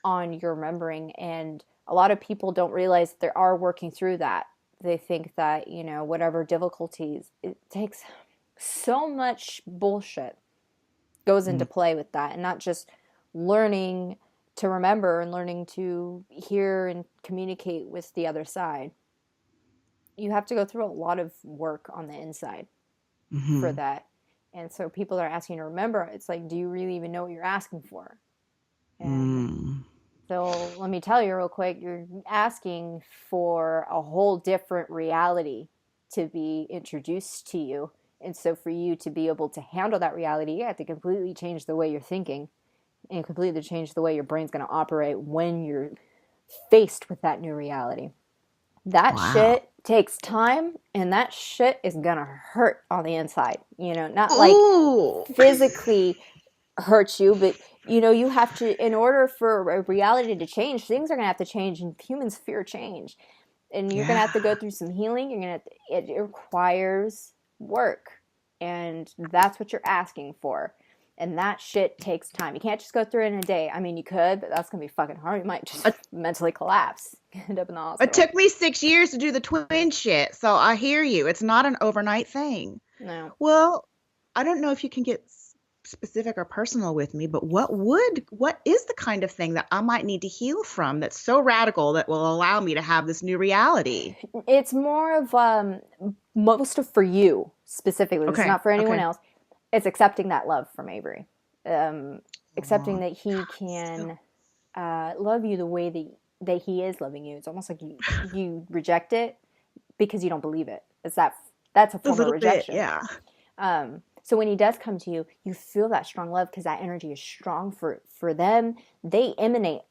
on your remembering. And a lot of people don't realize that they are working through that. They think that, whatever difficulties, it takes so much bullshit goes into Mm. play with that, and not just learning to remember and learning to hear and communicate with the other side. You have to go through a lot of work on the inside. for Mm-hmm. that. And so people are asking to remember, it's like, do you really even know what you're asking for? And Mm. so let me tell you real quick, you're asking for a whole different reality to be introduced to you. And so for you to be able to handle that reality, you have to completely change the way you're thinking and completely change the way your brain's going to operate when you're faced with that new reality. That Wow. shit takes time, and that shit is going to hurt on the inside. Not like Ooh. physically hurt you, but you have to, in order for a reality to change, things are going to have to change, and humans fear change. And you're going to Yeah. have to go through some healing. It requires work. And that's what you're asking for. And that shit takes time. You can't just go through it in a day. I mean, you could, but that's going to be fucking hard. You might just It, mentally collapse, end up in the it hospital. took me 6 years to do the twin shit, so I hear you. It's not an overnight thing. No. Well, I don't know if you can get specific or personal with me, but what is the kind of thing that I might need to heal from that's so radical that will allow me to have this new reality? It's more of most of for you specifically. This is Okay. not for anyone Okay. else. It's accepting that love from Avery, accepting Oh, that he so, can love you the way that he is loving you. It's almost like you reject it because you don't believe it. That's a a form of little bit, rejection. yeah. So when he does come to you, you feel that strong love because that energy is strong for them. They emanate.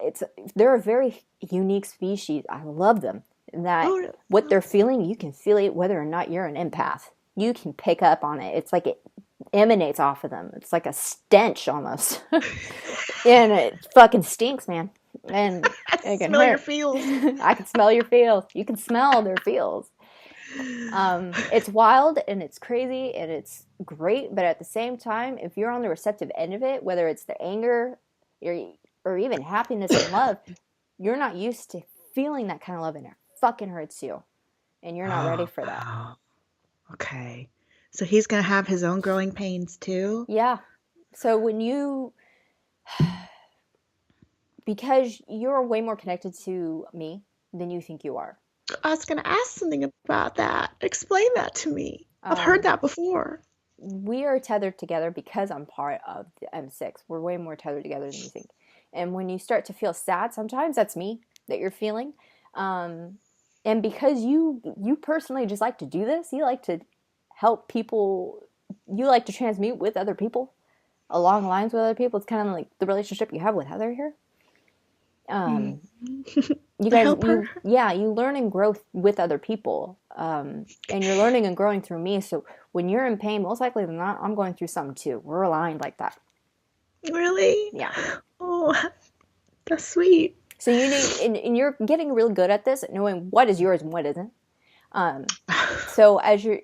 They're a very unique species. I love them. That Oh, what they're feeling, you can feel it whether or not you're an empath. You can pick up on it. It's like it emanates off of them. It's like a stench almost, and it fucking stinks, man. And I it can smell your hurt. feels. I can smell your feels. You can smell their feels. It's wild and it's crazy and it's great, but at the same time, if you're on the receptive end of it, whether it's the anger or even happiness and love, you're not used to feeling that kind of love, and it fucking hurts you, and you're not ready Oh, for that. wow. Okay. So he's gonna have his own growing pains too? Yeah. So because you're way more connected to me than you think you are. I was gonna ask something about that. Explain that to me. I've heard Um, that before. we are tethered together because I'm part of the M6. We're way more tethered together than you think. And when you start to feel sad, sometimes that's me that you're feeling. Um, and because you personally just like to do this, you like to help people, you like to transmute with other people, along lines with other people. It's kind of like the relationship you have with Heather here. Mm. You I guys, help her. you learn and grow with other people, and you're learning and growing through me. So when you're in pain, most likely than not, I'm going through something too. We're aligned like that. Really? Yeah. Oh, that's sweet. So you need, and you're getting really good at this, at knowing what is yours and what isn't. So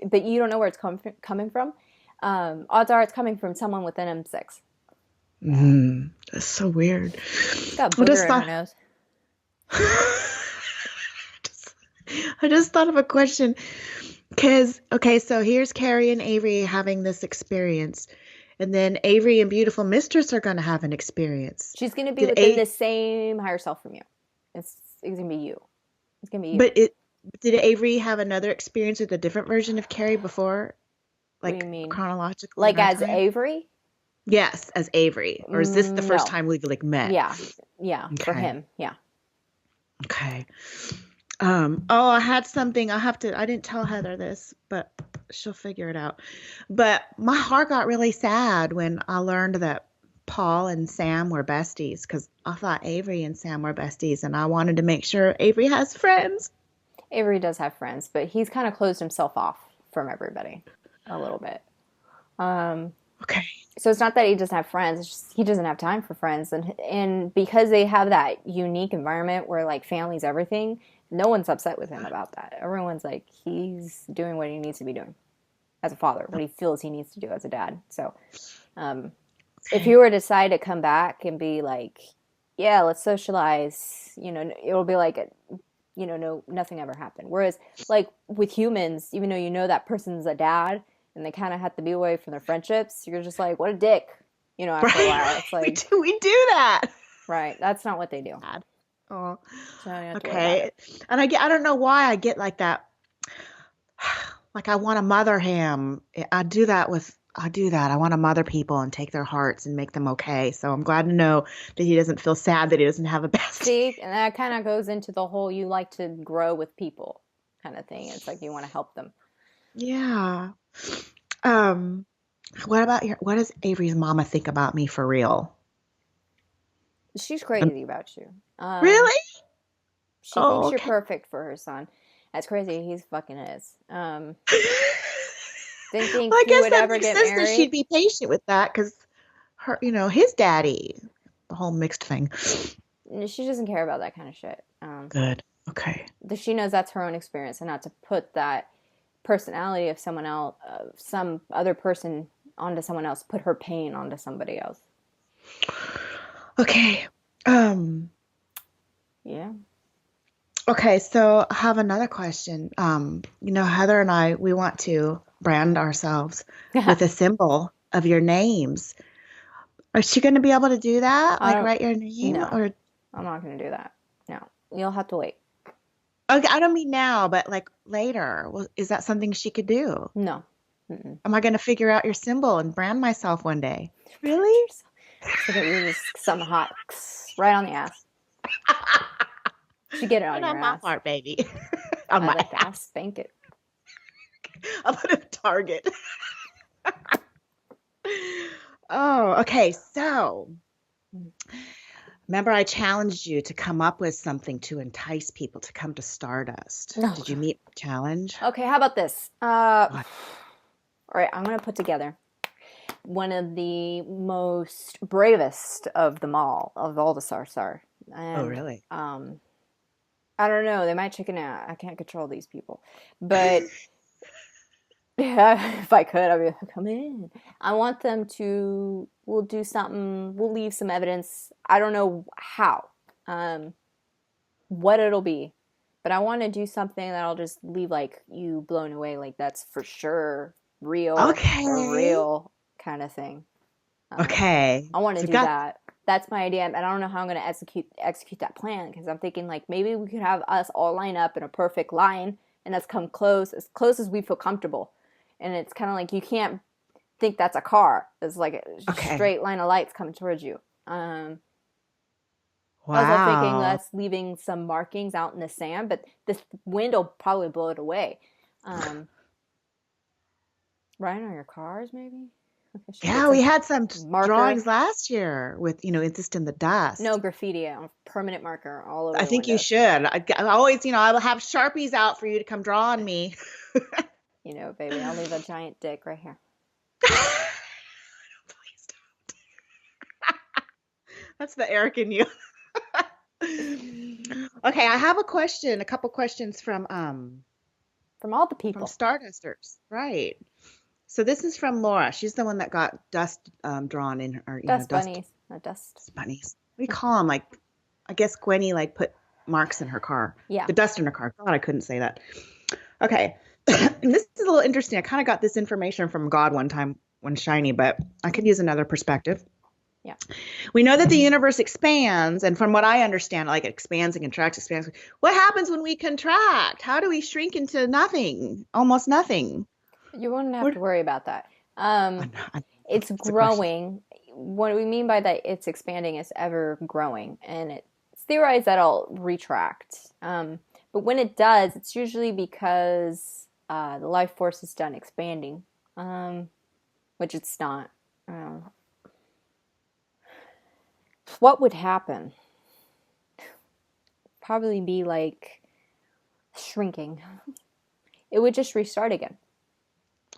but you don't know where it's coming from. Odds are it's coming from someone within M6. That's so weird. She's got a I just booger in her thought nose. just- I just thought of a question. Because, okay, so here's Kari and Avery having this experience. And then Avery and Beautiful Mistress are going to have an experience. She's going to be Did within the same higher self from you. It's going to be you. It's going to be you. But did Avery have another experience with a different version of Kari before? What do you Like mean? chronologically in Like our as time? Avery? Yes, as Avery. Or is this the first No. time we've like met? Yeah, for Okay. him. Yeah. Okay. Oh, I had something. I didn't tell Heather this, but she'll figure it out. But my heart got really sad when I learned that Paul and Sam were besties because I thought Avery and Sam were besties, and I wanted to make sure Avery has friends. Avery does have friends, but he's kind of closed himself off from everybody a little bit. Okay. So it's not that he doesn't have friends; it's just he doesn't have time for friends, and because they have that unique environment where like family's everything, no one's upset with him about that. Everyone's like he's doing what he needs to be doing as a father, what he feels he needs to do as a dad. So, if he were to decide to come back and be like, yeah, let's socialize, it'll be like, no, nothing ever happened. Whereas, like with humans, even though you know that person's a dad and they kind of have to be away from their friendships, you're just like, what a dick, after a while. It's like, we do that. right, that's not what they do. Oh, So you have to worry about okay. it. And I don't know why I get like that. like I want to mother him. I do that. I want to mother people and take their hearts and make them okay. So I'm glad to know that he doesn't feel sad that he doesn't have a bestie. See, and that kind of goes into the whole you like to grow with people kind of thing. It's like you want to help them. Yeah. Um, what does Avery's mama think about me for real? She's Um, crazy about you. Really? She Oh, thinks you're okay. perfect for her son. That's crazy. He's fucking is. Didn't think Well, I he guess would that ever makes get sense that she'd married. be patient with that because his daddy, the whole mixed thing. She doesn't care about that kind of shit. Good. Okay. She knows that's her own experience, and not to put that personality of someone else, some other person, onto someone else. Put her pain onto somebody else. Okay. Um, Yeah. okay, so I have another question. Heather and I, we want to brand ourselves with a symbol of your names. Is she going to be able to do that? I Like don't. write your name No, or I'm not going to do that. No, you'll have to wait. okay, I don't mean now, but like later. Well, is that something she could do? No. Mm-mm. Am I going to figure out your symbol and brand myself one day? Brand Really? yourself. She'll get you just some hot right on the ass. She get it But on your on my ass. part, baby. On I'd my like to ass ass. spank it. I'll put a target. Oh, okay. So remember, I challenged you to come up with something to entice people to come to Stardust. Oh Did you god. meet my challenge? Okay, how about this? What? All right, I'm gonna put together one of the most bravest of them all, of all the Sarsahr. Oh, And really? I don't know, they might chicken out. I can't control these people. But yeah, if I could, I'd be like, come in. I want them to, we'll do something, we'll leave some evidence. I don't know how, um, what it'll be, but I want to do something that'll just leave like you blown away, like that's for sure real, for Okay. real kind of thing. Um, Okay. I want to So do got that. That's my idea, and I don't know how I'm going to execute that plan because I'm thinking like maybe we could have us all line up in a perfect line and us come close as we feel comfortable. And it's kind of like you can't think that's a car. It's like a okay. straight line of lights coming towards you. Also thinking Wow. that's leaving some markings out in the sand, but this wind will probably blow it away. Um, Riding on your cars, maybe. Okay, I should get Yeah, we some had some marker. drawings last year with, it's just in the No dust. graffiti, a permanent marker all over I the think you windows. should. I always, I will have Sharpies out for you to come draw on me. You know, baby, I'll leave a giant dick right here. Please That's the Eric in you. Okay, I have a couple questions From all the from people. Stardusters. Right. So this is from Laura. She's the one that got dust drawn in her, Dust dust bunnies, not dust. bunnies. We call them like I guess Gwenny like put marks in her car. Yeah. The dust in her car. God, I couldn't say that. Okay. And this is a little interesting. I kind of got this information from God one time when shiny, but I could use another perspective. Yeah. We know that the universe expands, and from what I understand, like it expands and contracts, expands. What happens when we contract? How do we shrink into nothing? Almost nothing. You wouldn't have What? to worry about that. Okay, It's it's a question. growing. What we mean by that, it's expanding, is ever growing, and it's theorized that it'll retract. But when it does, it's usually because the life force is done expanding, which it's not. What would happen? Probably be like shrinking. It would just restart again.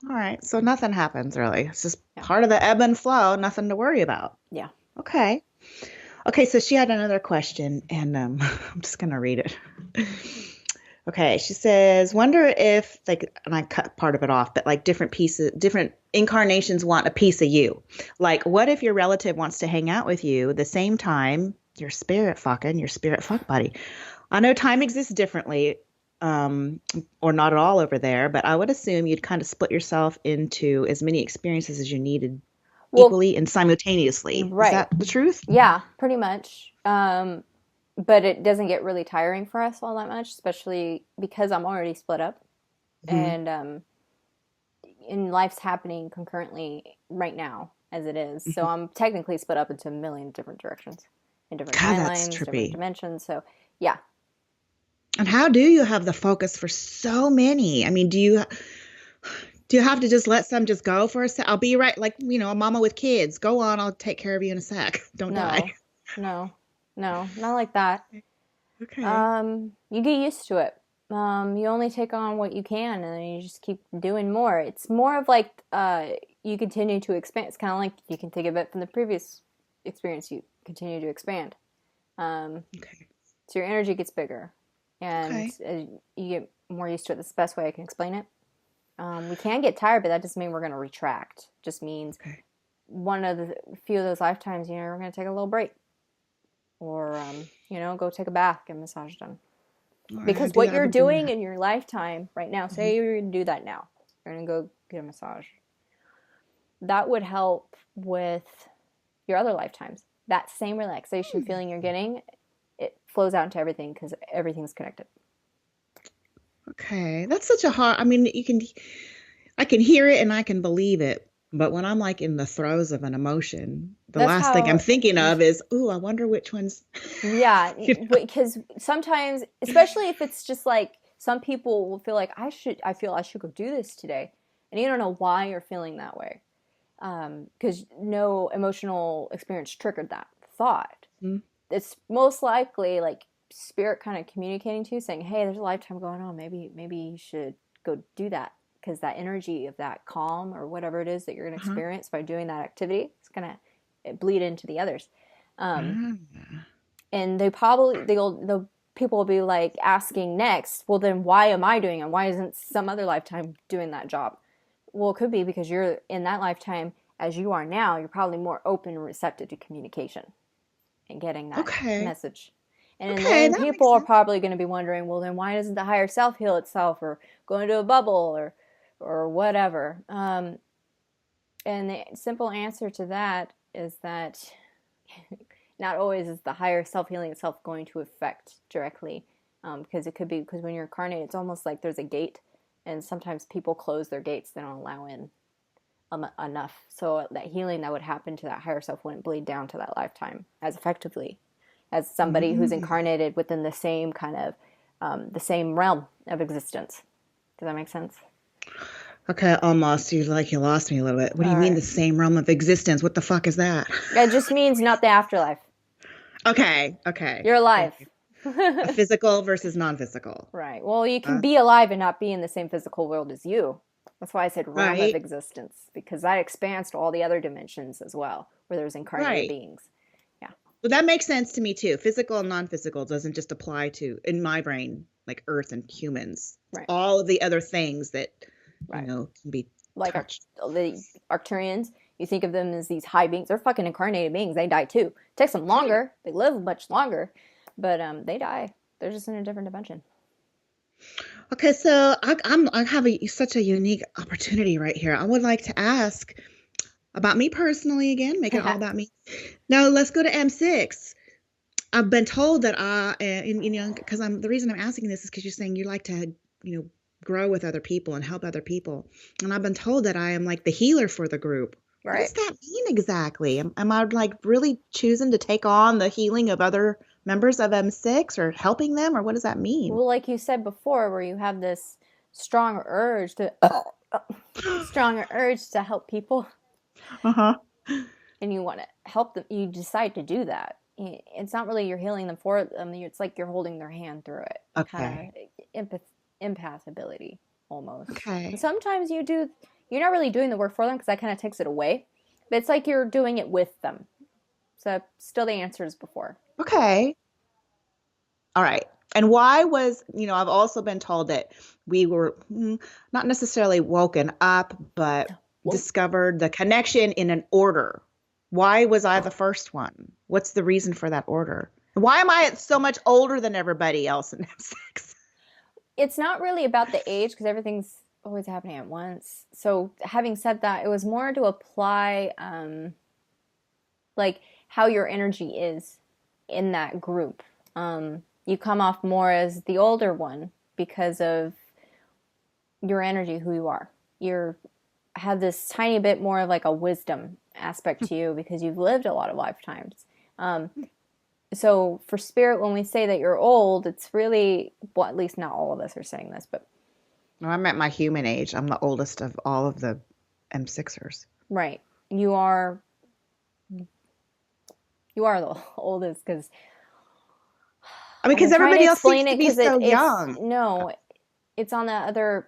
All right, so nothing happens really. It's just Yeah. part of the ebb and flow, nothing to worry about. Yeah. Okay. Okay, so she had another question, and I'm just gonna read it. Okay, she says, wonder if like, and I cut part of it off, but like different incarnations want a piece of you. Like, what if your relative wants to hang out with you the same time your spirit fuck buddy? I know time exists differently, or not at all over there, but I would assume you'd kind of split yourself into as many experiences as you needed Well, equally and simultaneously. Is right. that the truth? Yeah, pretty much. But it doesn't get really tiring for us all that much, especially because I'm already split up. Hmm. And and life's happening concurrently right now as it is. So I'm technically split up into a million different directions, in different God, that's timelines, different trippy. dimensions. So yeah, And how do you have the focus for so many? I mean, do you have to just let some just go for a sec? I'll be right, like, a mama with kids. Go on, I'll take care of you in a sec. Don't die. no, no, no, not like that. Okay. You get used to it. You only take on what you can, and then you just keep doing more. It's more of like you continue to expand. It's kind of like you can take a bit from the previous experience. You continue to expand. Okay. So your energy gets bigger, and Okay. you get more used to it. That's the best way I can explain it. We can get tired, but that doesn't mean we're going to retract. It just means Okay. one of the few of those lifetimes, we're going to take a little break, or go take a bath, get a massage done. All right. Because what I've you're been doing doing that. in your lifetime right now, Mhm. say you're going to do that now, you're going to go get a massage. That would help with your other lifetimes. That same relaxation feeling you're getting, it flows out into everything because everything's connected. Okay. That's such a hard, I mean, I can hear it and I can believe it. But when I'm like in the throes of an emotion, the That's last thing I'm how, thinking of is, ooh, I wonder which one's, yeah, you know. because sometimes, especially if it's just like some people will feel like I feel I should go do this today, and you don't know why you're feeling that way, because no emotional experience triggered that thought. Mhm. It's most likely like spirit kind of communicating to you, saying, "Hey, there's a lifetime going on. Maybe you should go do that." Because that energy of that calm or whatever it is that you're going to Uh-huh. experience by doing that activity, it's going to bleed into the others. Um, Ah. and the people will be like asking next, well, then why am I doing it? Why isn't some other lifetime doing that job? Well, it could be because you're in that lifetime as you are now. You're probably more open and receptive to communication and getting that Okay. message. And Okay, then that people makes are sense. probably going to be wondering, well, then why doesn't the higher self heal itself, or go into a bubble, or whatever? And the simple answer to that is that not always is the higher self healing itself going to affect directly, because it could be because when you're incarnated, it's almost like there's a gate, and sometimes people close their gates; they don't allow in enough, so that healing that would happen to that higher self wouldn't bleed down to that lifetime as effectively as somebody who's Mm. incarnated within the same kind of the same realm of existence. Does that make sense? Okay, almost. You lost me a little bit. What do All you mean right. the same realm of existence? What the fuck is that? It just means not the afterlife. Okay, okay. You're alive. Thank you. A physical versus non-physical. Right. Well, you can Uh, be alive and not be in the same physical world as you. That's why I said realm of right, existence, because that expands to all the other dimensions as well, where there's incarnated right. beings. Yeah. Well, that makes sense to me too. Physical and non-physical doesn't just apply to, in my brain, like Earth and humans. It's Right. all of the other things that, Right. can be Like touched. the Arcturians, you think of them as these high beings. They're fucking incarnated beings. They die too. It takes them Right. longer. They live much longer, but they die. They're just in a different dimension. Okay, so I have such a unique opportunity right here. I would like to ask about me personally again, make it all about me. Now let's go to M6. I've been told that because the reason I'm asking this is because you're saying you like to, grow with other people and help other people. And I've been told that I am like the healer for the group. What Right. does that mean exactly? Am I like really choosing to take on the healing of other members of M6 or helping them, or what does that mean? Well, like you said before, where you have this strong urge to stronger urge to help people, Uh-huh. and you want to help them, you decide to do that. It's not really you're healing them for them. It's like you're holding their hand through it, kind Okay. of empath ability almost. And Okay. sometimes you're not really doing the work for them because that kind of takes it away, but it's like you're doing it with them. So still the answer is before. Okay. All right. And why was, I've also been told that we were not necessarily woken up, but Whoa. discovered the connection in an order. Why was I the first one? What's the reason for that order? Why am I so much older than everybody else in M6? It's not really about the age because everything's always happening at once. So having said that, it was more to apply like how your energy is in that group. You come off more as the older one because of your energy, who you are. You're have this tiny bit more of like a wisdom aspect to you because you've lived a lot of lifetimes. So for spirit, when we say that you're old, it's really, well, at least not all of us are saying this, but No, I'm at my human age. I'm the oldest of all of the M6ers. right, you are the oldest because I mean, I'm because trying to everybody else seems explain to it be because so it's young. no, it's on the other,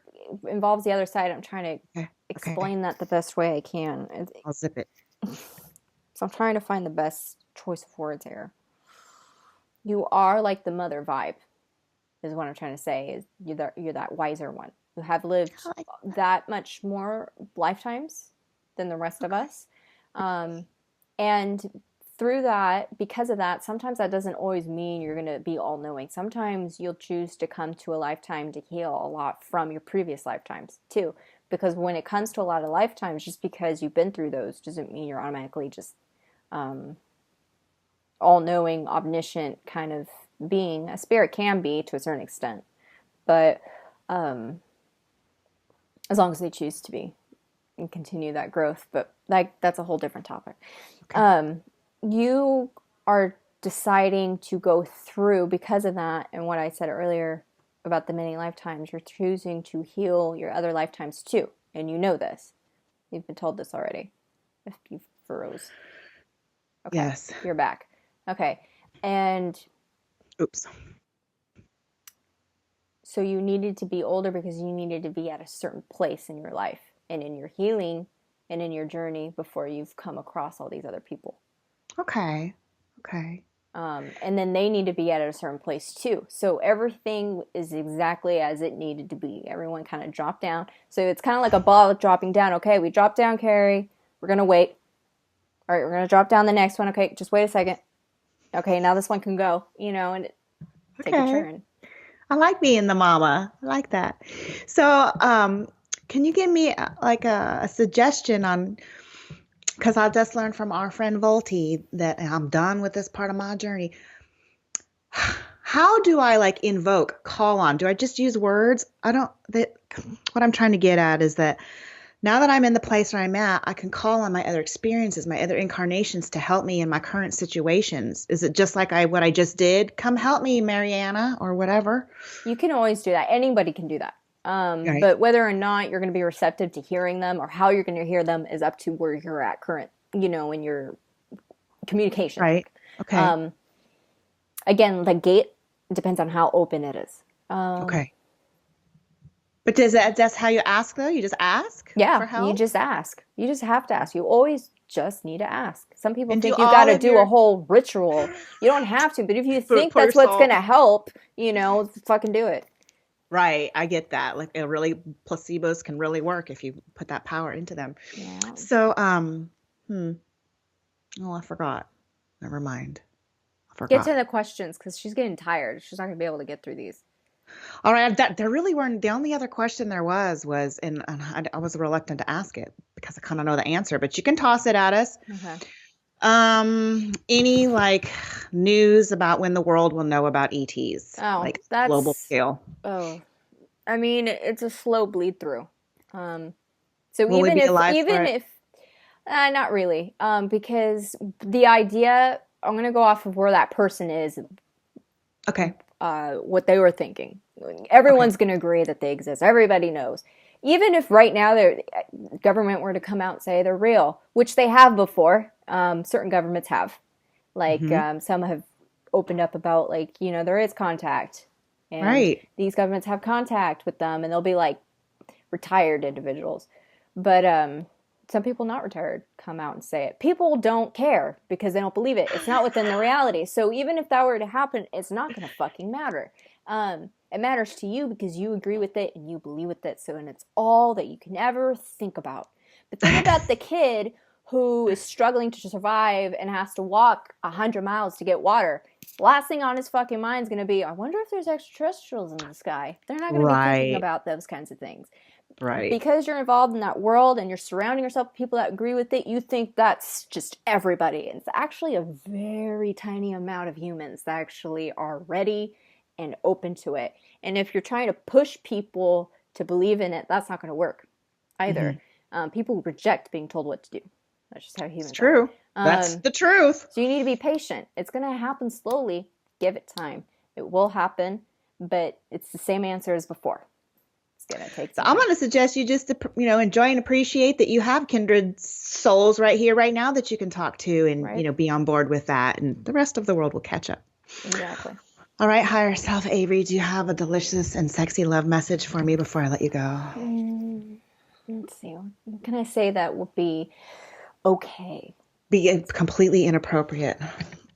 involves the other side. I'm trying to Okay, okay. explain that the best way I can. I'll zip it. So I'm trying to find the best choice of words here. You are like the mother vibe, is what I'm trying to say. Is you're that wiser one who have lived I like that much more lifetimes than the rest of okay. us, and through that, because of that, sometimes that doesn't always mean you're going to be all knowing. Sometimes you'll choose to come to a lifetime to heal a lot from your previous lifetimes too. Because when it comes to a lot of lifetimes, just because you've been through those doesn't mean you're automatically just all knowing, omniscient kind of being. A spirit can be to a certain extent, but as long as they choose to be and continue that growth. But that's a whole different topic. Okay. You are deciding to go through because of that, and what I said earlier about the many lifetimes, you're choosing to heal your other lifetimes too, and you know this. You've been told this already. If you froze. Okay, Yes. you're back. Okay, and Oops. so you needed to be older because you needed to be at a certain place in your life and in your healing and in your journey before you've come across all these other people. Okay. Okay. And then they need to be at a certain place too. So everything is exactly as it needed to be. Everyone kind of dropped down. So it's kind of like a ball dropping down. Okay, we dropped down, Kari. We're going to wait. All right, we're going to drop down the next one. Okay, just wait a second. Okay, now this one can go, and take a Okay. turn. I like being the mama. I like that. So, can you give me like a suggestion on, because I just learned from our friend Volti that I'm done with this part of my journey. How do I like invoke, call on? Do I just use words? I don't, that, what I'm trying to get at is that now that I'm in the place where I'm at, I can call on my other experiences, my other incarnations to help me in my current situations. Is it just like what I just did? Come help me, Mariana, or whatever. You can always do that. Anybody can do that. Right. But whether or not you're going to be receptive to hearing them or how you're going to hear them is up to where you're at current, in your communication. Right. Okay. Um, Again, the gate depends on how open it is. Okay. But that's how you ask though? You just ask Yeah, for you help? just ask. You just have to ask. You always just need to ask. Some people And do think you got all to of do a your whole ritual. You don't have to, but if you think for your that's what's going soul. to help, fucking do it. Right, I get that. Like it really placebos can really work if you put that power into them. Yeah. So, oh, I forgot. Never mind. I Get to forgot. the questions because she's getting tired. She's not going to be able to get through these. All right, that there really weren't. The only other question there was, and I was reluctant to ask it because I kind of know the answer, but you can toss it at us. Okay. Any like news about when the world will know about ETs, Oh, like global scale? oh, I mean, it's a slow bleed through. So Will we be alive for even it? if, not really, because the idea, I'm going to go off of where that person is, Okay. what they were thinking. Okay. Everyone's going to agree that they exist. Everybody knows. Even if right now the government were to come out and say they're real, which they have before, certain governments have. Like Hmm. some have opened up about like, there is contact and Right. these governments have contact with them and they'll be like retired individuals. But some people not retired come out and say it. People don't care because they don't believe it. It's not within the reality. So even if that were to happen, it's not going to fucking matter. It matters to you because you agree with it and you believe with it. So, and it's all that you can ever think about. But think about the kid who is struggling to survive and has to walk 100 miles to get water. Last thing on his fucking mind is going to be, I wonder if there's extraterrestrials in the sky. They're not going to be thinking Right. about those kinds of things. Right. Because you're involved in that world and you're surrounding yourself with people that agree with it, you think that's just everybody. And it's actually a very tiny amount of humans that actually are ready and open to it. And if you're trying to push people to believe in it, that's not going to work Hmm. either. People reject being told what to do. That's just how humans It's true. are. That's the truth. So you need to be patient. It's going to happen slowly. Give it time. It will happen, but it's the same answer as before. It's going to take So some I'm time. going to suggest you just, enjoy and appreciate that you have kindred souls right here, right now that you can talk to and, Right. Be on board with that. And the rest of the world will catch up. Exactly. All right, higher self Avery, do you have a delicious and sexy love message for me before I let you go? Let's see. What can I say that will be okay? Be completely inappropriate.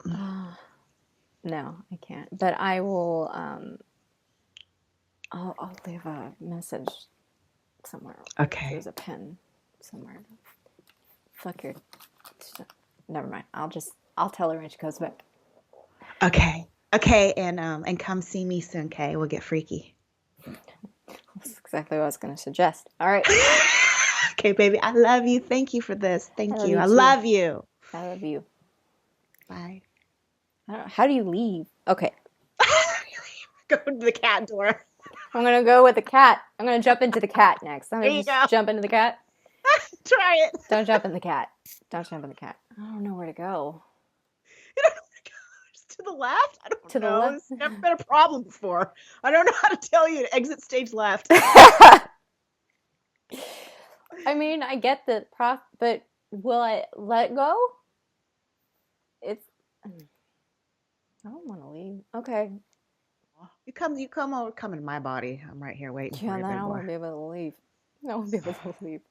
No, I can't. But I will. I'll leave a message somewhere. Okay. There's a pen somewhere. Fuck your. Never mind. I'll tell her when she comes back. Okay. Okay, and come see me soon, okay? We'll get freaky. That's exactly what I was going to suggest. All right. Okay, baby. I love you. Thank you for this. Thank love you. you I too. love you. I love you. Bye. I don't know. How do you leave? Okay. Go to the cat door. I'm going to go with the cat. I'm going to jump into the cat next. I'm going to just jump into the cat. Try it. Don't jump in the cat. Don't jump in the cat. I don't know where to go. You don't know where to go. Just to the left? I don't know. To the left? It's never been a problem before. I don't know how to tell you to exit stage left. I mean, I get the but will I let go? I don't want to leave. Okay. You come in my body. I'm right here waiting for you. Yeah, then I won't be able to leave. I won't be able to leave.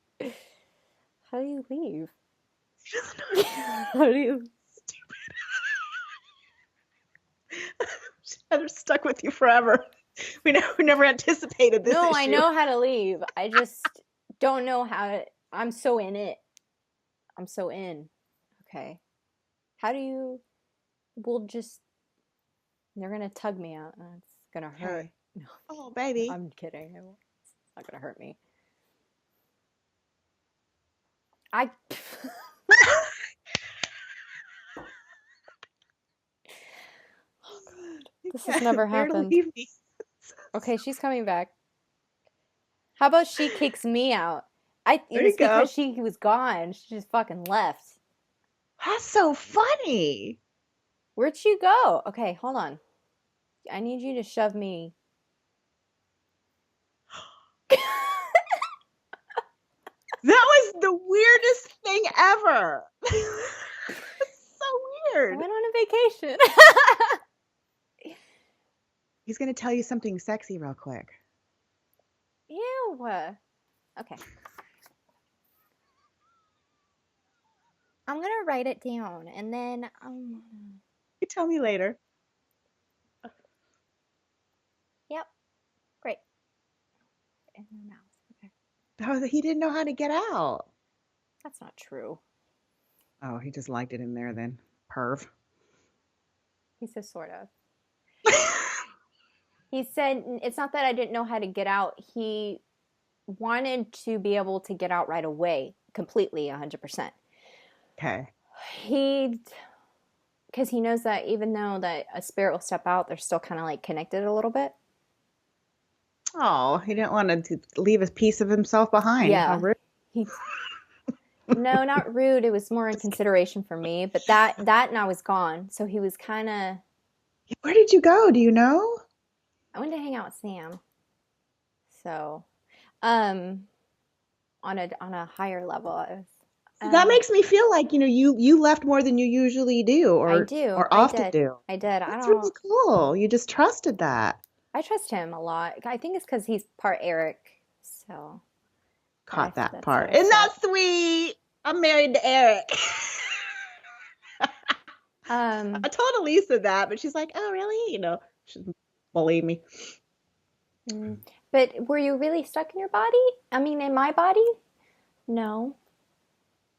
How do you leave? How do you? I'm stuck with you forever. We never anticipated this. No, issue. I know how to leave. I just don't know how to. I'm so in it. I'm so in. Okay. How do you? We'll just. They're gonna tug me out. It's gonna hurt. Okay. No. Oh, baby. I'm kidding. It's not gonna hurt me. I. Oh God. This has never happened. Leave me. Okay, she's coming back. How about she kicks me out? It's because she was gone. She just fucking left. That's so funny. Where'd she go? Okay, hold on. I need you to shove me. That was the weirdest thing ever. So weird. I went on a vacation. He's going to tell you something sexy real quick. Ew. Okay. I'm going to write it down and then You tell me later. Yep. Great. In her mouth. Okay. Oh, he didn't know how to get out. That's not true. Oh, he just liked it in there then. Perv. He says sort of. He said it's not that I didn't know how to get out. He wanted to be able to get out right away, completely, 100%. Okay. Because he knows that even though that a spirit will step out, they're still kind of like connected a little bit. Oh, he didn't want to leave a piece of himself behind. Yeah. How rude. No, not rude. It was more in consideration for me. But that now is gone. So he was kind of. Where did you go? Do you know? I went to hang out with Sam. So, on a higher level, that makes me feel like you left more than you usually do, or I do, or often do. I did. That's really cool. You just trusted that. I trust him a lot. I think it's because he's part Eric. So caught that part. Isn't that sweet? I'm married to Eric. I told Elisa that, but she's like, "Oh, really?" She doesn't believe me. But were you really stuck in your body? I mean, in my body? No.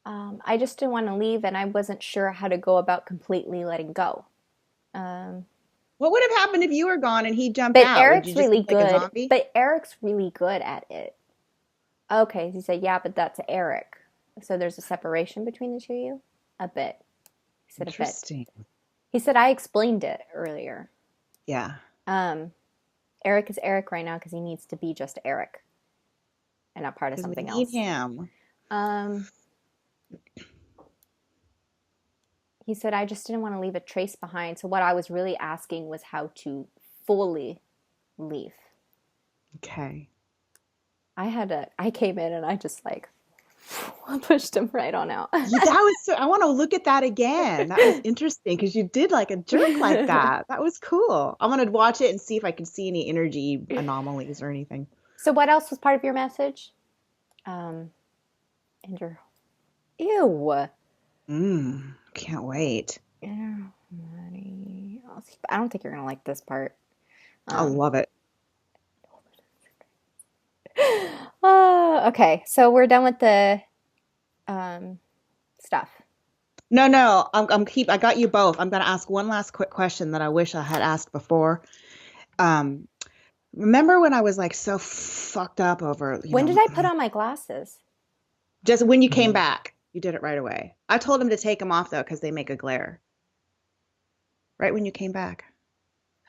I just didn't want to leave, and I wasn't sure how to go about completely letting go. What would have happened if you were gone and he jumped out? But Eric's really good. But Eric's really good at it. Okay, he said, yeah, but that's Eric. So there's a separation between the two of you? A bit. He said interesting. A bit. He said, I explained it earlier. Yeah. Eric is Eric right now because he needs to be just Eric and not part of something else. We need him. Um, he said, I just didn't want to leave a trace behind. So what I was really asking was how to fully leave. Okay. I came in and I just like pushed him right on out. I want to look at that again. That was interesting because you did like a jerk like that. That was cool. I want to watch it and see if I can see any energy anomalies or anything. So what else was part of your message? And your ew. Can't wait. Ew, I don't think you're gonna like this part. I love it. Okay, so we're done with the stuff. No. I got you both. I'm gonna ask one last quick question that I wish I had asked before. Um, Remember when I was like so fucked up over, When did I put on my glasses? just when you came back, you did it right away. I told him to take them off though, because they make a glare. Right when you came back.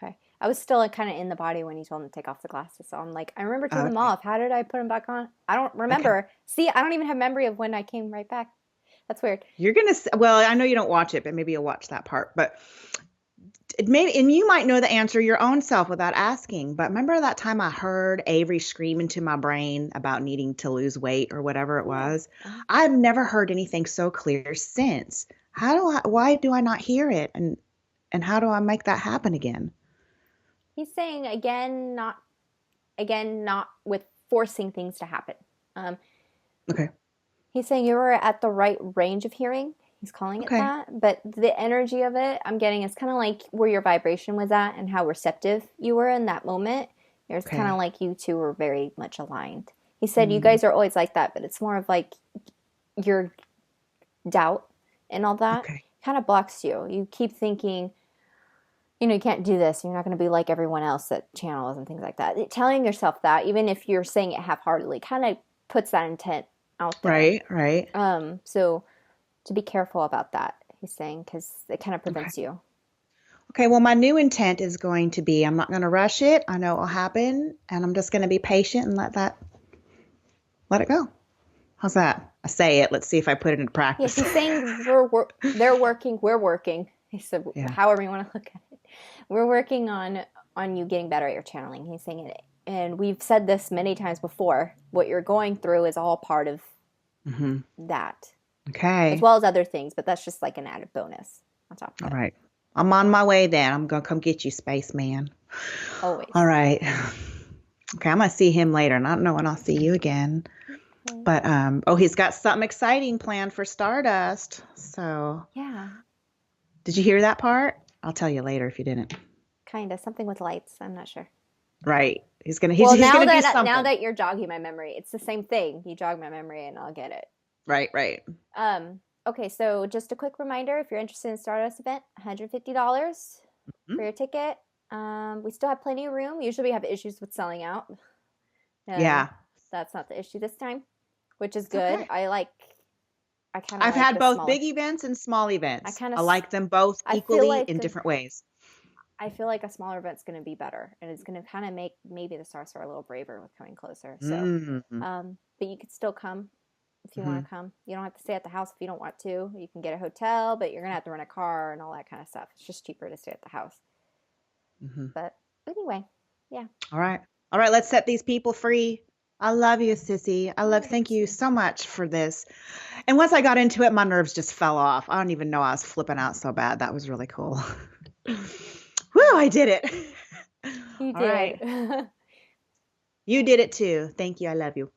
Okay. I was still like, kind of in the body when you told him to take off the glasses. So I'm like, I remember taking them Okay. off. How did I put them back on? I don't remember. Okay. See, I don't even have memory of when I came right back. That's weird. Well, I know you don't watch it, but maybe you'll watch that part. But maybe, and you might know the answer your own self without asking. But remember that time I heard Avery scream into my brain about needing to lose weight or whatever it was? I've never heard anything so clear since. Why do I not hear it? And how do I make that happen again? He's saying again, not with forcing things to happen. Okay. He's saying you were at the right range of hearing. He's calling it Okay. that. But the energy of it, I'm getting, is kind of like where your vibration was at and how receptive you were in that moment. It's kind of like you two were very much aligned. He said you guys are always like that, but it's more of like your doubt and all that kind of blocks you. You keep thinking, you can't do this. You're not going to be like everyone else that channels and things like that. Telling yourself that, even if you're saying it half-heartedly, kind of puts that intent out there. Right. So to be careful about that, he's saying, because it kind of prevents you. Okay, well, my new intent is going to be I'm not going to rush it. I know it will happen, and I'm just going to be patient and let it go. How's that? I say it. Let's see if I put it into practice. Yes, he's saying they're working, we're working. He said, however you want to look at it. We're working on you getting better at your channeling. He's saying it. And we've said this many times before. What you're going through is all part of that. Okay. As well as other things, but that's just like an added bonus on top of it. All right. I'm on my way then. I'm going to come get you, spaceman. Always. All right. Okay, I'm going to see him later, and I don't know when I'll see you again. Okay. But, he's got something exciting planned for Stardust. So. Yeah. Did you hear that part? I'll tell you later if you didn't. Kind of. Something with lights. I'm not sure. Right. He's gonna do something. Now that you're jogging my memory, it's the same thing. You jog my memory and I'll get it. Right. Okay, so just a quick reminder, if you're interested in Stardust event, $150 for your ticket. We still have plenty of room. Usually we have issues with selling out. Yeah. That's not the issue this time, which is good. Okay. I've had both big events and small events. I like them both equally in different ways. I feel like a smaller event's going to be better, and it's going to kind of make maybe the Sarsahr a little braver with coming closer. So, but you could still come if you want to come. You don't have to stay at the house if you don't want to. You can get a hotel, but you're going to have to rent a car and all that kind of stuff. It's just cheaper to stay at the house. But anyway, yeah. All right. Let's set these people free. I love you, Sissy. Thank you so much for this. And once I got into it, my nerves just fell off. I don't even know I was flipping out so bad. That was really cool. Whew, I did it. You did. You did it too. Thank you. I love you.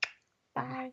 Bye.